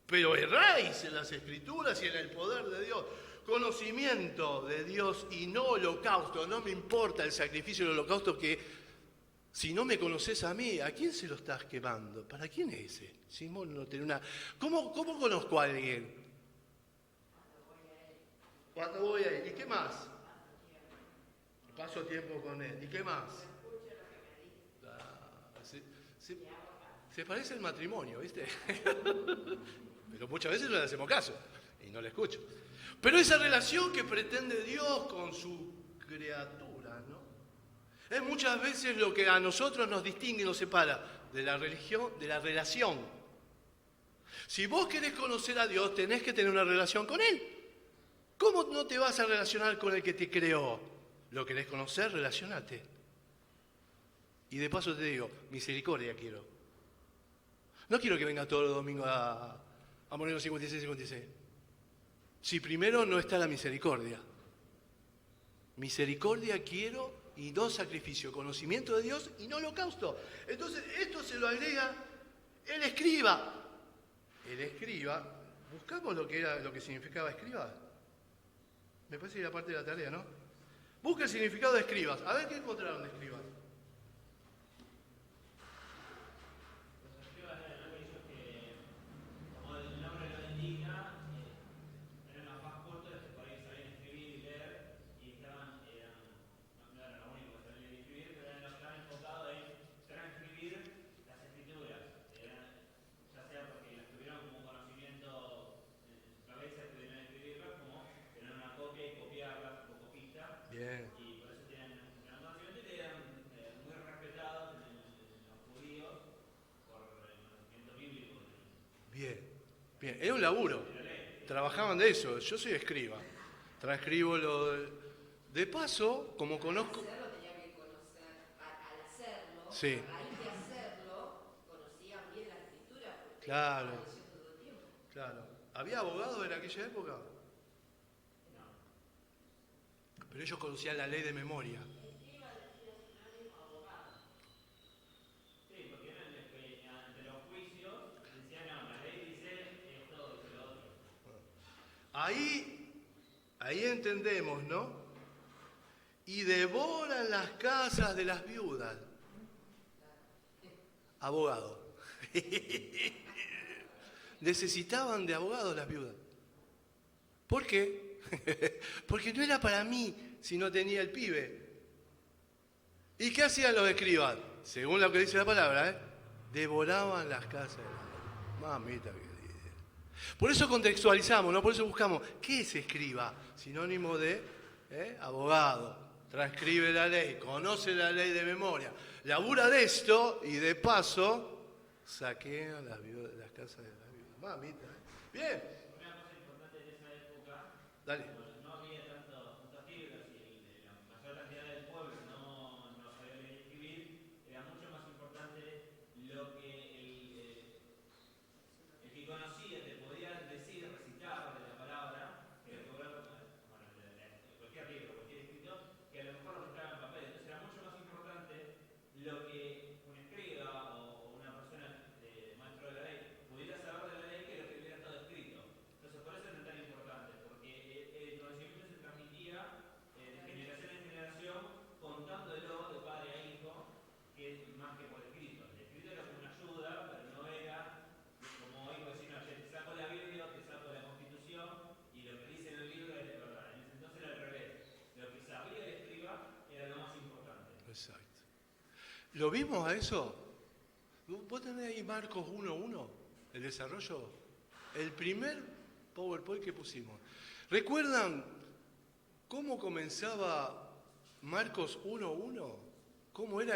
A: Pero erráis en las Escrituras y en el poder de Dios. Conocimiento de Dios y no holocausto. No me importa el sacrificio del holocausto, que si no me conoces a mí, ¿a quién se lo estás quemando? ¿Para quién es ese? Si vos no tenés una... ¿Cómo conozco a alguien? Cuando voy a él. ¿Y qué más? Paso tiempo con él. ¿Y qué más? Se parece al matrimonio, ¿viste? Pero muchas veces no le hacemos caso y no le escucho. Pero esa relación que pretende Dios con su criatura, ¿no? Es muchas veces lo que a nosotros nos distingue y nos separa de la religión, de la relación. Si vos querés conocer a Dios, tenés que tener una relación con Él. ¿Cómo no te vas a relacionar con el que te creó? ¿Lo querés conocer? Relacionate. Y de paso te digo, misericordia quiero. No quiero que venga todos los domingos a Moreno 56. Si primero no está la misericordia. Misericordia quiero y no sacrificio. Conocimiento de Dios y no holocausto. Entonces, esto se lo agrega el escriba. El escriba, buscamos lo que significaba escriba. Me parece que era parte de la tarea, ¿no? Busca el significado de escribas. A ver qué encontraron de escribas. Bien.
B: Y por eso tienen gran conocimiento y eran muy respetados en los judíos por el conocimiento bíblico.
A: Bien, bien. Era un laburo. Trabajaban de eso. Yo soy escriba. Transcribo lo... De paso, como conozco...
C: Al hacerlo tenía que conocer, al hacerlo,
A: Sí.
C: a raíz de hacerlo, conocían bien la escritura, porque
A: Claro.
C: estaba leyendo todo el tiempo.
A: Claro. ¿Había abogados en aquella época? Pero ellos conocían la ley de memoria.
B: Sí, porque eran los que ante los juicios decían, no, la ley dice esto, dice lo otro.
A: Ahí entendemos, ¿no? Y devoran las casas de las viudas. Abogado. Necesitaban de abogados las viudas. ¿Por qué? Porque no era para mí si no tenía el pibe. ¿Y qué hacían los escribas? Según lo que dice la palabra, devoraban las casas de las viudas. Mamita querida. Por eso contextualizamos, ¿no? Por eso buscamos, ¿qué es escriba? Sinónimo de abogado. Transcribe la ley, conoce la ley de memoria, labura de esto y de paso saquea las casas de las viudas. Mamita, Bien.
B: Una cosa importante en esa época,
A: Dale.
B: como no había tantas fibras y la mayor cantidad del pueblo no sabía leer y escribir, era mucho más importante lo que el que conocía te podía decir, recitar de la palabra, que lo que cualquier libro, cualquier escrito, que a lo mejor lo estaba en papel. Entonces era mucho más importante lo que un escriba o una persona maestro de la ley pudiera saber de la ley que lo que hubiera estado escrito. Entonces por eso era tan importante, porque el
A: exacto. ¿Lo vimos a eso? ¿Vos tenés ahí Marcos 1.1? El desarrollo. El primer PowerPoint que pusimos. ¿Recuerdan cómo comenzaba Marcos 1.1? ¿Cómo era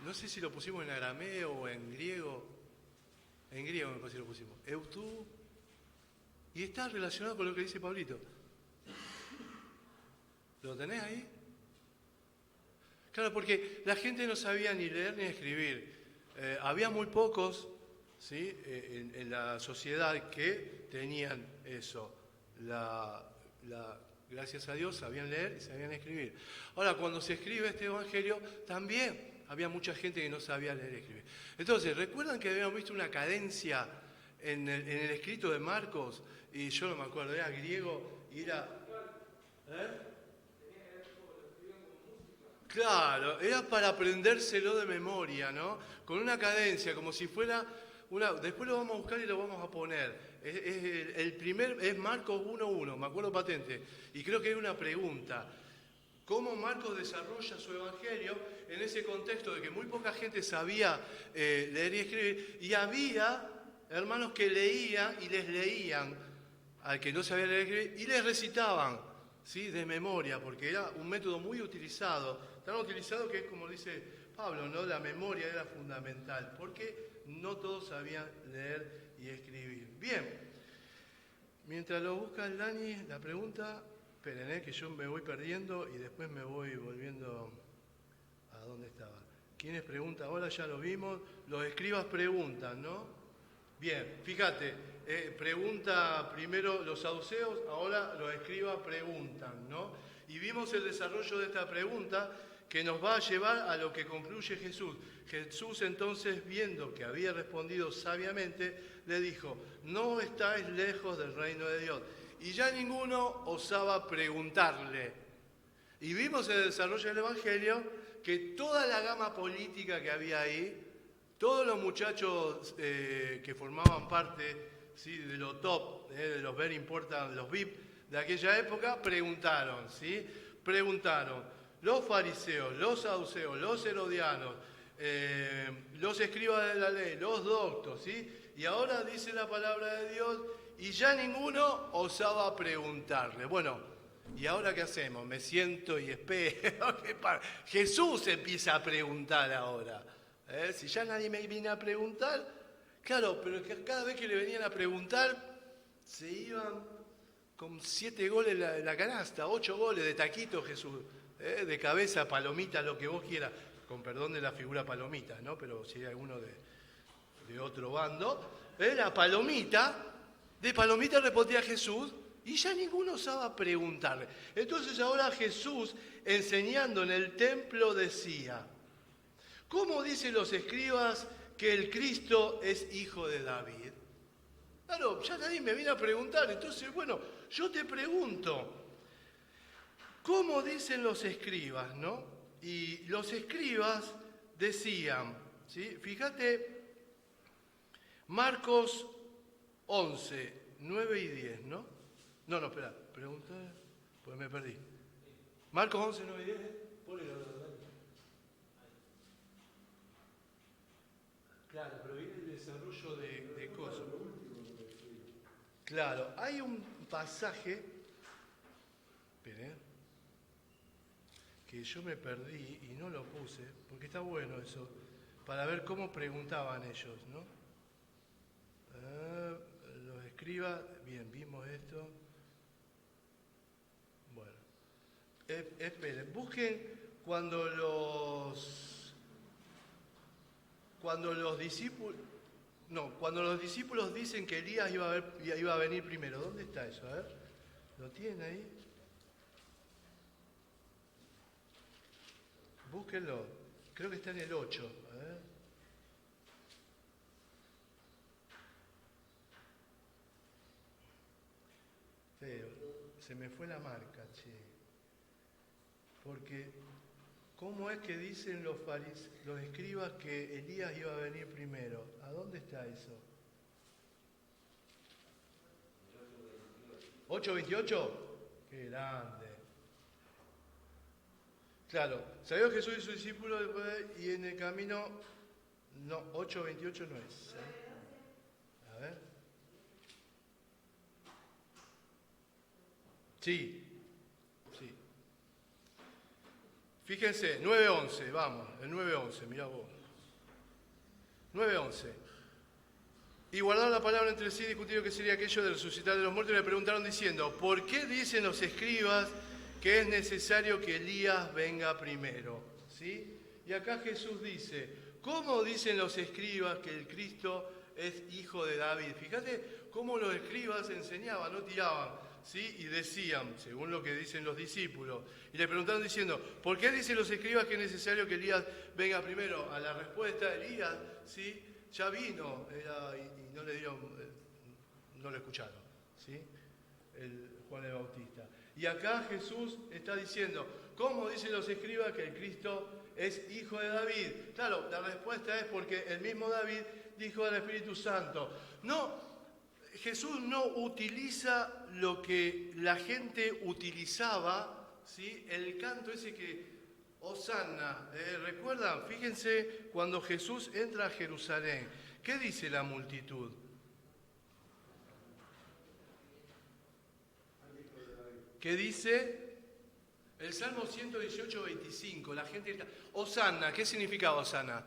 A: no sé si lo pusimos en arameo o en griego? En griego me parece que lo pusimos. Eutú. Y está relacionado con lo que dice Pablito. ¿Lo tenés ahí? Claro, porque la gente no sabía ni leer ni escribir. Había muy pocos, ¿sí? En la sociedad que tenían eso. Gracias a Dios sabían leer y sabían escribir. Ahora, cuando se escribe este evangelio, también había mucha gente que no sabía leer y escribir. Entonces, ¿recuerdan que habíamos visto una cadencia en el escrito de Marcos? Y yo no me acuerdo, era griego y era... Claro, era para aprendérselo de memoria, ¿no? Con una cadencia, como si fuera una... Después lo vamos a buscar y lo vamos a poner. El primer es Marcos 1.1, me acuerdo patente. Y creo que hay una pregunta. ¿Cómo Marcos desarrolla su evangelio en ese contexto de que muy poca gente sabía leer y escribir? Y había hermanos que leían y les leían al que no sabía leer y escribir y les recitaban, ¿sí? De memoria, porque era un método muy utilizado. Tan utilizado que es como dice Pablo, ¿no? La memoria era fundamental, porque no todos sabían leer y escribir. Bien, mientras lo busca el Dani, la pregunta, esperen, que yo me voy perdiendo y después me voy volviendo a donde estaba. ¿Quiénes preguntan? Ahora ya lo vimos, los escribas preguntan, ¿no? Bien, fíjate, pregunta primero los saduceos, ahora los escribas preguntan, ¿no? Y vimos el desarrollo de esta pregunta que nos va a llevar a lo que concluye Jesús. Jesús entonces, viendo que había respondido sabiamente, le dijo, no estáis lejos del reino de Dios. Y ya ninguno osaba preguntarle. Y vimos en el desarrollo del Evangelio que toda la gama política que había ahí, todos los muchachos que formaban parte, ¿sí? De lo top, de los very important, los VIP de aquella época, preguntaron, ¿sí? Preguntaron. Los fariseos, los saduceos, los herodianos, los escribas de la ley, los doctos, ¿sí? Y ahora dice la palabra de Dios, y ya ninguno osaba preguntarle. Bueno, ¿y ahora qué hacemos? Me siento y espero. Jesús empieza a preguntar ahora. Si ya nadie me viene a preguntar, claro, pero que cada vez que le venían a preguntar, se iban con 7 goles en la canasta, 8 goles de taquito Jesús. De cabeza, palomita, lo que vos quieras, con perdón de la figura palomita, ¿no? Pero si hay alguno de otro bando, la palomita, de palomita respondía Jesús y ya ninguno osaba preguntarle. Entonces ahora Jesús, enseñando en el templo, decía, ¿cómo dicen los escribas que el Cristo es hijo de David? Claro, ya nadie me viene a preguntar, entonces bueno, yo te pregunto, ¿cómo dicen los escribas, no? Y los escribas decían, ¿sí? Fíjate, Marcos 11, 9 y 10, ¿no? No, espera, pregunta, pues me perdí. Marcos 11, 9 y 10, ponelo, claro, pero viene el desarrollo de cosas. Claro, hay un pasaje, esperen, que yo me perdí y no lo puse, porque está bueno eso, para ver cómo preguntaban ellos, ¿no? Los escribas, bien, vimos esto. Bueno, esperen, busquen cuando los discípulos dicen que Elías iba a venir primero. ¿Dónde está eso? A ver, ¿lo tienen ahí? Búsquenlo, creo que está en el 8. A ver. Pero se me fue la marca, che. Porque, ¿cómo es que dicen los escribas que Elías iba a venir primero? ¿A dónde está eso? ¿8:28? ¡Qué grande! Claro, salió Jesús y sus discípulos y en el camino, no, 8:28 no es. A ver. Sí. Fíjense, 9:11, vamos, el 9:11, mirá vos. 9:11. Y guardaron la palabra entre sí, discutieron qué sería aquello de resucitar de los muertos y le preguntaron diciendo, ¿por qué dicen los escribas que es necesario que Elías venga primero? ¿Sí? Y acá Jesús dice, ¿cómo dicen los escribas que el Cristo es hijo de David? Fíjate cómo los escribas enseñaban, no tiraban, ¿sí? Y decían, según lo que dicen los discípulos, y le preguntaron diciendo, ¿por qué dicen los escribas que es necesario que Elías venga primero? A la respuesta, Elías, ¿sí? Ya vino, y no le dieron, no lo escucharon, ¿sí? Juan el Bautista. Y acá Jesús está diciendo, ¿cómo dicen los escribas que el Cristo es hijo de David? Claro, la respuesta es porque el mismo David dijo al Espíritu Santo. No, Jesús no utiliza lo que la gente utilizaba, ¿sí? El canto ese que Hosanna, ¿recuerdan? Fíjense cuando Jesús entra a Jerusalén, ¿qué dice la multitud? ¿Qué dice? El Salmo 118:25, la gente grita, Hosanna, ¿qué significa Hosanna?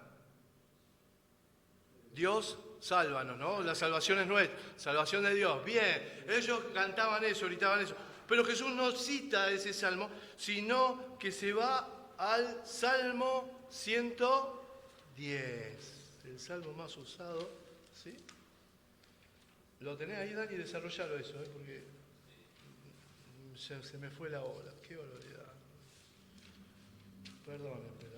A: Dios, sálvanos, ¿no? La salvación es nuestra, salvación de Dios. Bien, ellos cantaban eso, gritaban eso, pero Jesús no cita ese salmo, sino que se va al Salmo 110, el salmo más usado, ¿sí? Lo tenés ahí, Dani, desarrollalo eso, porque se me fue la hora, qué barbaridad. Perdón, pero...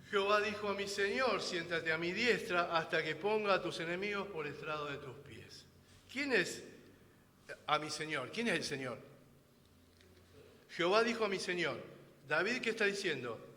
A: Jehová dijo a mi Señor, siéntate a mi diestra hasta que ponga a tus enemigos por estrado de tus pies. ¿Quién es a mi Señor? ¿Quién es el Señor? Jehová dijo a mi Señor. David, ¿qué está diciendo?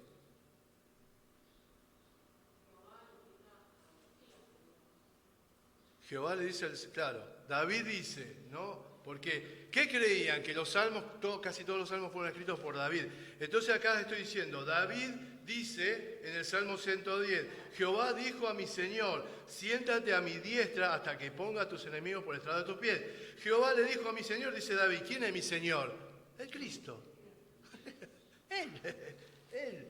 A: Jehová le dice, claro, David dice, ¿no? Porque, ¿qué creían? Que los salmos, casi todos los salmos fueron escritos por David. Entonces acá estoy diciendo, David dice en el Salmo 110, Jehová dijo a mi Señor, siéntate a mi diestra hasta que ponga a tus enemigos por estrado de tus pies. Jehová le dijo a mi Señor, dice David, ¿quién es mi Señor? El Cristo. Él.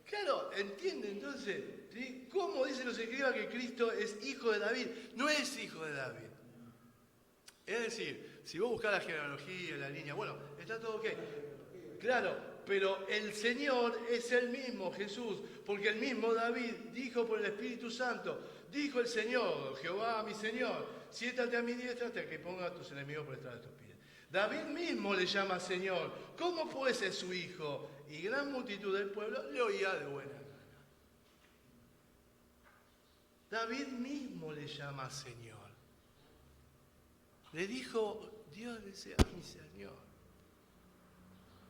A: Claro, entiende entonces, ¿sí? ¿Cómo dicen los escribas que Cristo es hijo de David? No es hijo de David. Es decir, si vos buscás la genealogía, la línea, bueno, está todo ok. Claro, pero el Señor es el mismo Jesús, porque el mismo David dijo por el Espíritu Santo, dijo el Señor, Jehová mi Señor, siéntate a mi diestra hasta que ponga a tus enemigos por estrado de tus pies. David mismo le llama Señor. ¿Cómo puede ser su hijo? Y gran multitud del pueblo le oía de buena gana. David mismo le llama Señor. Le dijo, Dios le dice, mi Señor.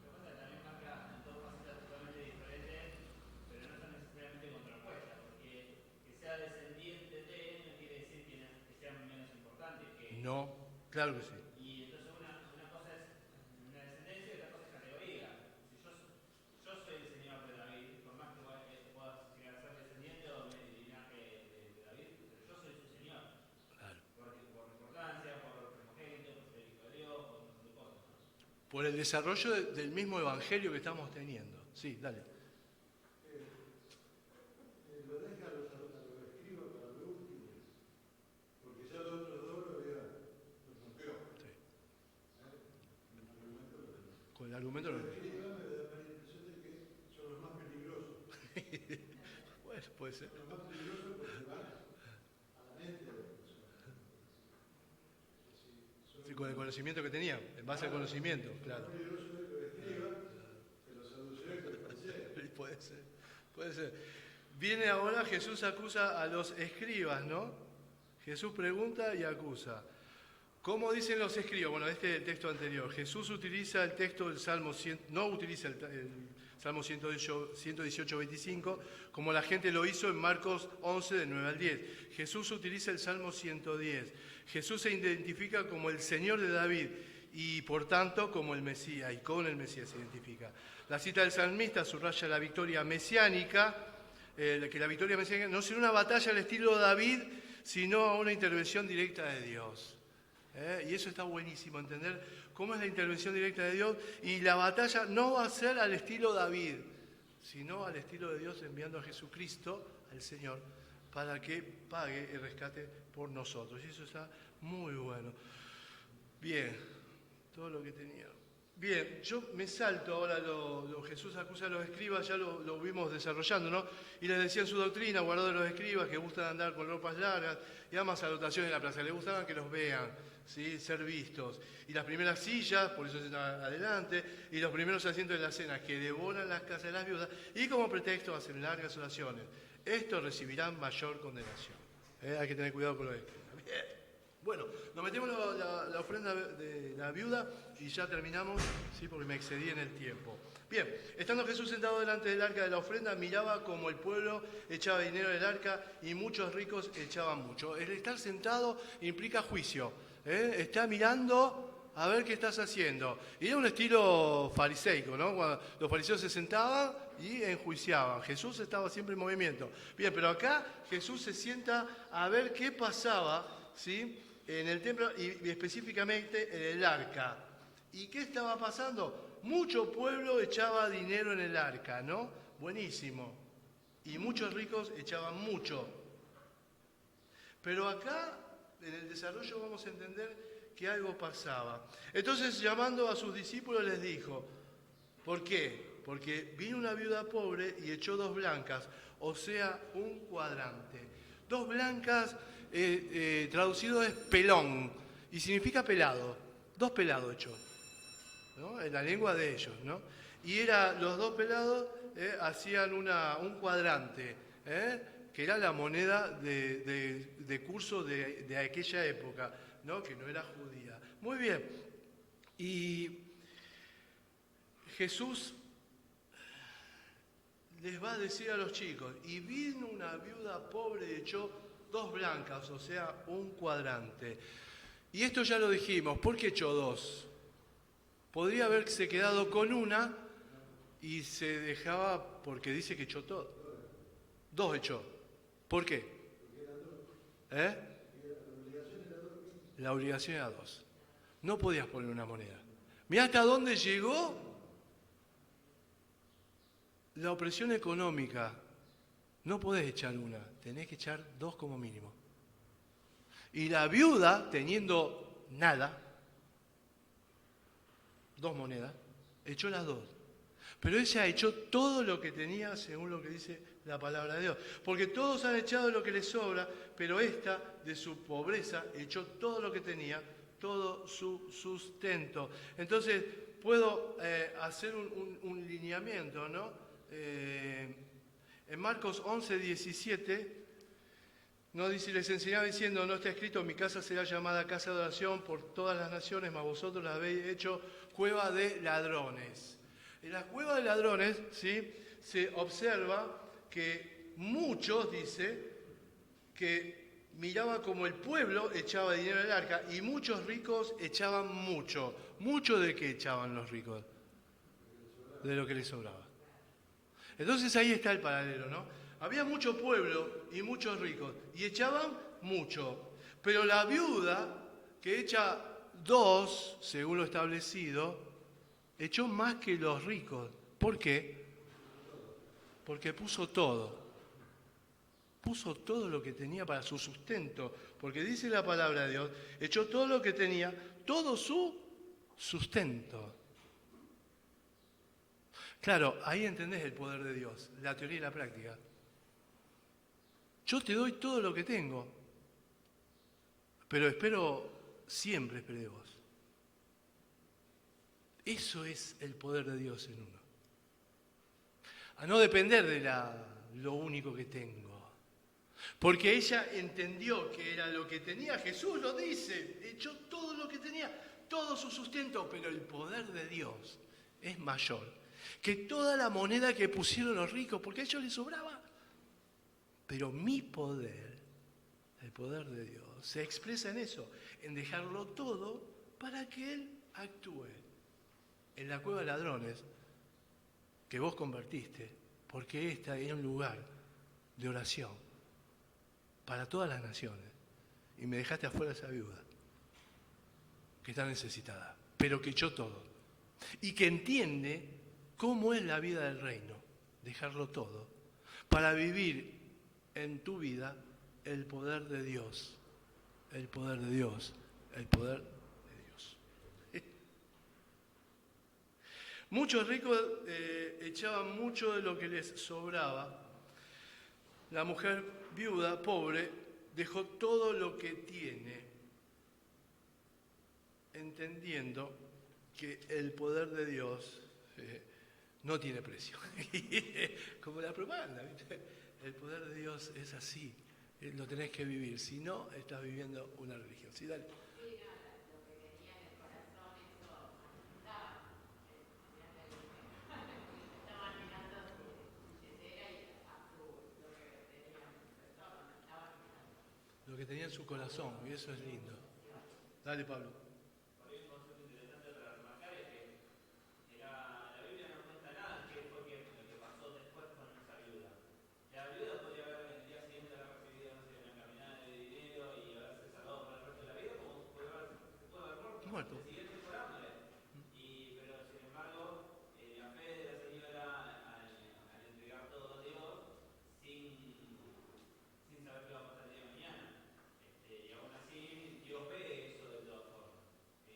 B: Lo que pasa es que también marca en dos facetas totalmente diferentes, pero no están necesariamente contrapuestas, porque que sea descendiente de él no quiere decir que sea menos importante que...
A: No, claro que sí. Por el desarrollo del mismo evangelio que estamos teniendo. Sí, dale.
D: Lo deja a los escribas para lo último, porque ya los otros dos los rompió.
A: Sí. Con el argumento
D: Los escribas me da la impresión de que son los más peligrosos.
A: Bueno, puede ser.
D: Son los más peligrosos porque van a la mente de las personas.
A: Sí, con el conocimiento que tenían, en base al conocimiento, claro. Puede ser. Viene ahora, Jesús acusa a los escribas, ¿no? Jesús pregunta y acusa. ¿Cómo dicen los escribas? Bueno, este es el texto anterior. Jesús utiliza el texto del Salmo 100, no utiliza el Salmo 118:25, como la gente lo hizo en Marcos 11, del 9 al 10. Jesús utiliza el Salmo 110. Jesús se identifica como el Señor de David y por tanto como el Mesías, y con el Mesías se identifica. La cita del salmista subraya la victoria mesiánica, que la victoria mesiánica no será una batalla al estilo David, sino una intervención directa de Dios. Y eso está buenísimo, entender cómo es la intervención directa de Dios, y la batalla no va a ser al estilo David, sino al estilo de Dios enviando a Jesucristo, al Señor, para que pague el rescate por nosotros. Y eso está muy bueno. Bien, todo lo que tenía. Bien, yo me salto ahora lo Jesús acusa a los escribas, ya lo vimos desarrollando, ¿no? Y les decía en su doctrina, guardado de los escribas, que gustan andar con ropas largas y amas anotaciones en la plaza. Les gustaban que los vean, ¿sí? Ser vistos. Y las primeras sillas, por eso se están adelante, y los primeros asientos de la cena, que devoran las casas de las viudas, y como pretexto hacen largas oraciones. Estos recibirán mayor condenación. Hay que tener cuidado con lo escribas. Bien. Bueno, nos metemos la ofrenda de la viuda y ya terminamos, sí, porque me excedí en el tiempo. Bien, estando Jesús sentado delante del arca de la ofrenda, miraba como el pueblo echaba dinero del arca y muchos ricos echaban mucho. El estar sentado implica juicio. Está mirando a ver qué estás haciendo. Y era un estilo fariseico, ¿no? Cuando los fariseos se sentaban y enjuiciaban. Jesús estaba siempre en movimiento. Bien, pero acá Jesús se sienta a ver qué pasaba, ¿sí? En el templo y específicamente en el arca. ¿Y qué estaba pasando? Mucho pueblo echaba dinero en el arca, ¿no? Buenísimo. Y muchos ricos echaban mucho. Pero acá, en el desarrollo, vamos a entender que algo pasaba. Entonces, llamando a sus discípulos, les dijo, ¿por qué? Porque vino una viuda pobre y echó 2 blancas, o sea, un cuadrante. 2 blancas, traducido es pelón, y significa pelado. 2 pelados echó, ¿no? En la lengua de ellos, ¿no? Y los 2 pelados hacían un cuadrante, que era la moneda de curso de aquella época, ¿no? Que no era judía. Muy bien. Y Jesús les va a decir a los chicos, y vino una viuda pobre y echó 2 blancas, o sea, un cuadrante. Y esto ya lo dijimos, ¿por qué echó 2? Podría haberse quedado con una y se dejaba, porque dice que echó todo. 2 echó. ¿Por qué? La obligación era 2. No podías poner una moneda. Mirá hasta dónde llegó la opresión económica. No podés echar una, tenés que echar 2 como mínimo. Y la viuda, teniendo nada, 2 monedas, echó las 2. Pero ella echó todo lo que tenía según lo que dice la palabra de Dios. Porque todos han echado lo que les sobra, pero esta, de su pobreza, echó todo lo que tenía, todo su sustento. Entonces, puedo hacer un lineamiento, ¿no? En Marcos 11, 17, nos dice, les enseñaba diciendo, no está escrito, mi casa será llamada casa de oración por todas las naciones, mas vosotros la habéis hecho cueva de ladrones. En la cueva de ladrones, ¿sí? Se observa que muchos, dice, que miraba como el pueblo echaba dinero en el arca y muchos ricos echaban mucho. ¿Mucho de qué echaban los ricos? De lo que les sobraba. Entonces ahí está el paralelo, ¿no? Había mucho pueblo y muchos ricos y echaban mucho. Pero la viuda, que echa 2, según lo establecido, echó más que los ricos. ¿Por qué? Porque puso todo. Puso todo lo que tenía para su sustento. Porque dice la palabra de Dios, echó todo lo que tenía, todo su sustento. Claro, ahí entendés el poder de Dios, la teoría y la práctica. Yo te doy todo lo que tengo, pero siempre espero de vos. Eso es el poder de Dios en uno. A no depender de lo único que tengo. Porque ella entendió que era lo que tenía, Jesús lo dice, echó todo lo que tenía, todo su sustento, pero el poder de Dios es mayor que toda la moneda que pusieron los ricos, porque a ellos les sobraba. Pero mi poder, el poder de Dios, se expresa en eso, en dejarlo todo para que Él actúe en la cueva de ladrones que vos convertiste, porque esta es un lugar de oración para todas las naciones. Y me dejaste afuera esa viuda, que está necesitada, pero que echó todo. Y que entiende cómo es la vida del reino, dejarlo todo, para vivir en tu vida el poder de Dios, el poder de Dios, el poder de Dios. Muchos ricos echaban mucho de lo que les sobraba. La mujer viuda, pobre, dejó todo lo que tiene, entendiendo que el poder de Dios no tiene precio. Como la propaganda, ¿viste? El poder de Dios es así, lo tenés que vivir, si no, estás viviendo una religión. Sí, dale. Lo que tenía en su corazón, y eso es lindo. Dale, Pablo.
B: Por ahí un concepto interesante para remarcar es que la Biblia no cuenta nada qué fue lo que pasó después con esa viuda. La viuda podría haber el día siguiente haber recibido, no sé, una caminada de dinero y haberse salvado para el resto de la vida, como se puede haber muerto. El siguiente por hambre. Pero sin embargo, la fe de la señora al entregar todo a Dios sin saber qué va a pasar el día de mañana. Y aún así, Dios ve eso de todas formas. ¿Sí?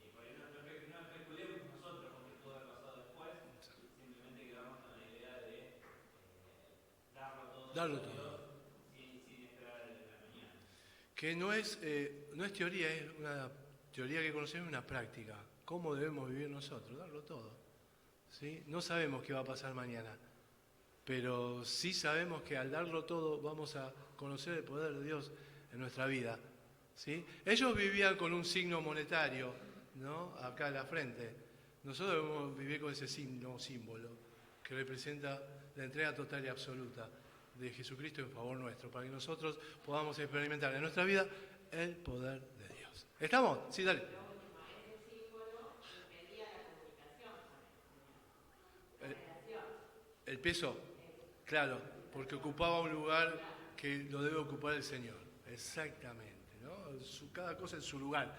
B: Y por ahí no especulemos nosotros con qué pudo haber pasado después, simplemente quedamos con la idea de darlo todo sin esperar el de la mañana.
A: Que no es teoría, es una teoría que conocemos, una práctica. ¿Cómo debemos vivir nosotros? Darlo todo. ¿Sí? No sabemos qué va a pasar mañana, pero sí sabemos que al darlo todo vamos a conocer el poder de Dios en nuestra vida. ¿Sí? Ellos vivían con un signo monetario, ¿no? Acá en la frente. Nosotros debemos vivir con ese símbolo que representa la entrega total y absoluta de Jesucristo en favor nuestro, para que nosotros podamos experimentar en nuestra vida el poder de Dios. ¿Estamos? Sí, dale. El peso, claro, porque ocupaba un lugar que lo debe ocupar el Señor. Exactamente, ¿no? Cada cosa en su lugar.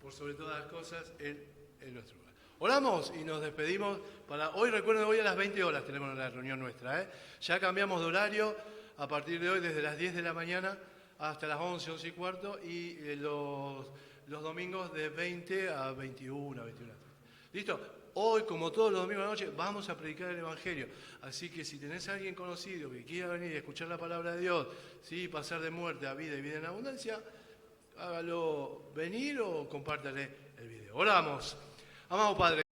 A: Por sobre todas las cosas, Él en nuestro lugar. Oramos y nos despedimos para hoy. Recuerden, hoy a las 20 horas tenemos la reunión nuestra. Ya cambiamos de horario a partir de hoy, desde las 10 de la mañana hasta las 11, 11 y cuarto, y los domingos de 20 a 21, 21. ¿Listo? Hoy, como todos los domingos de la noche, vamos a predicar el Evangelio. Así que si tenés a alguien conocido que quiera venir y escuchar la palabra de Dios, ¿sí? Pasar de muerte a vida y vida en abundancia, hágalo venir o compártale el video. Oramos. Amado Padre.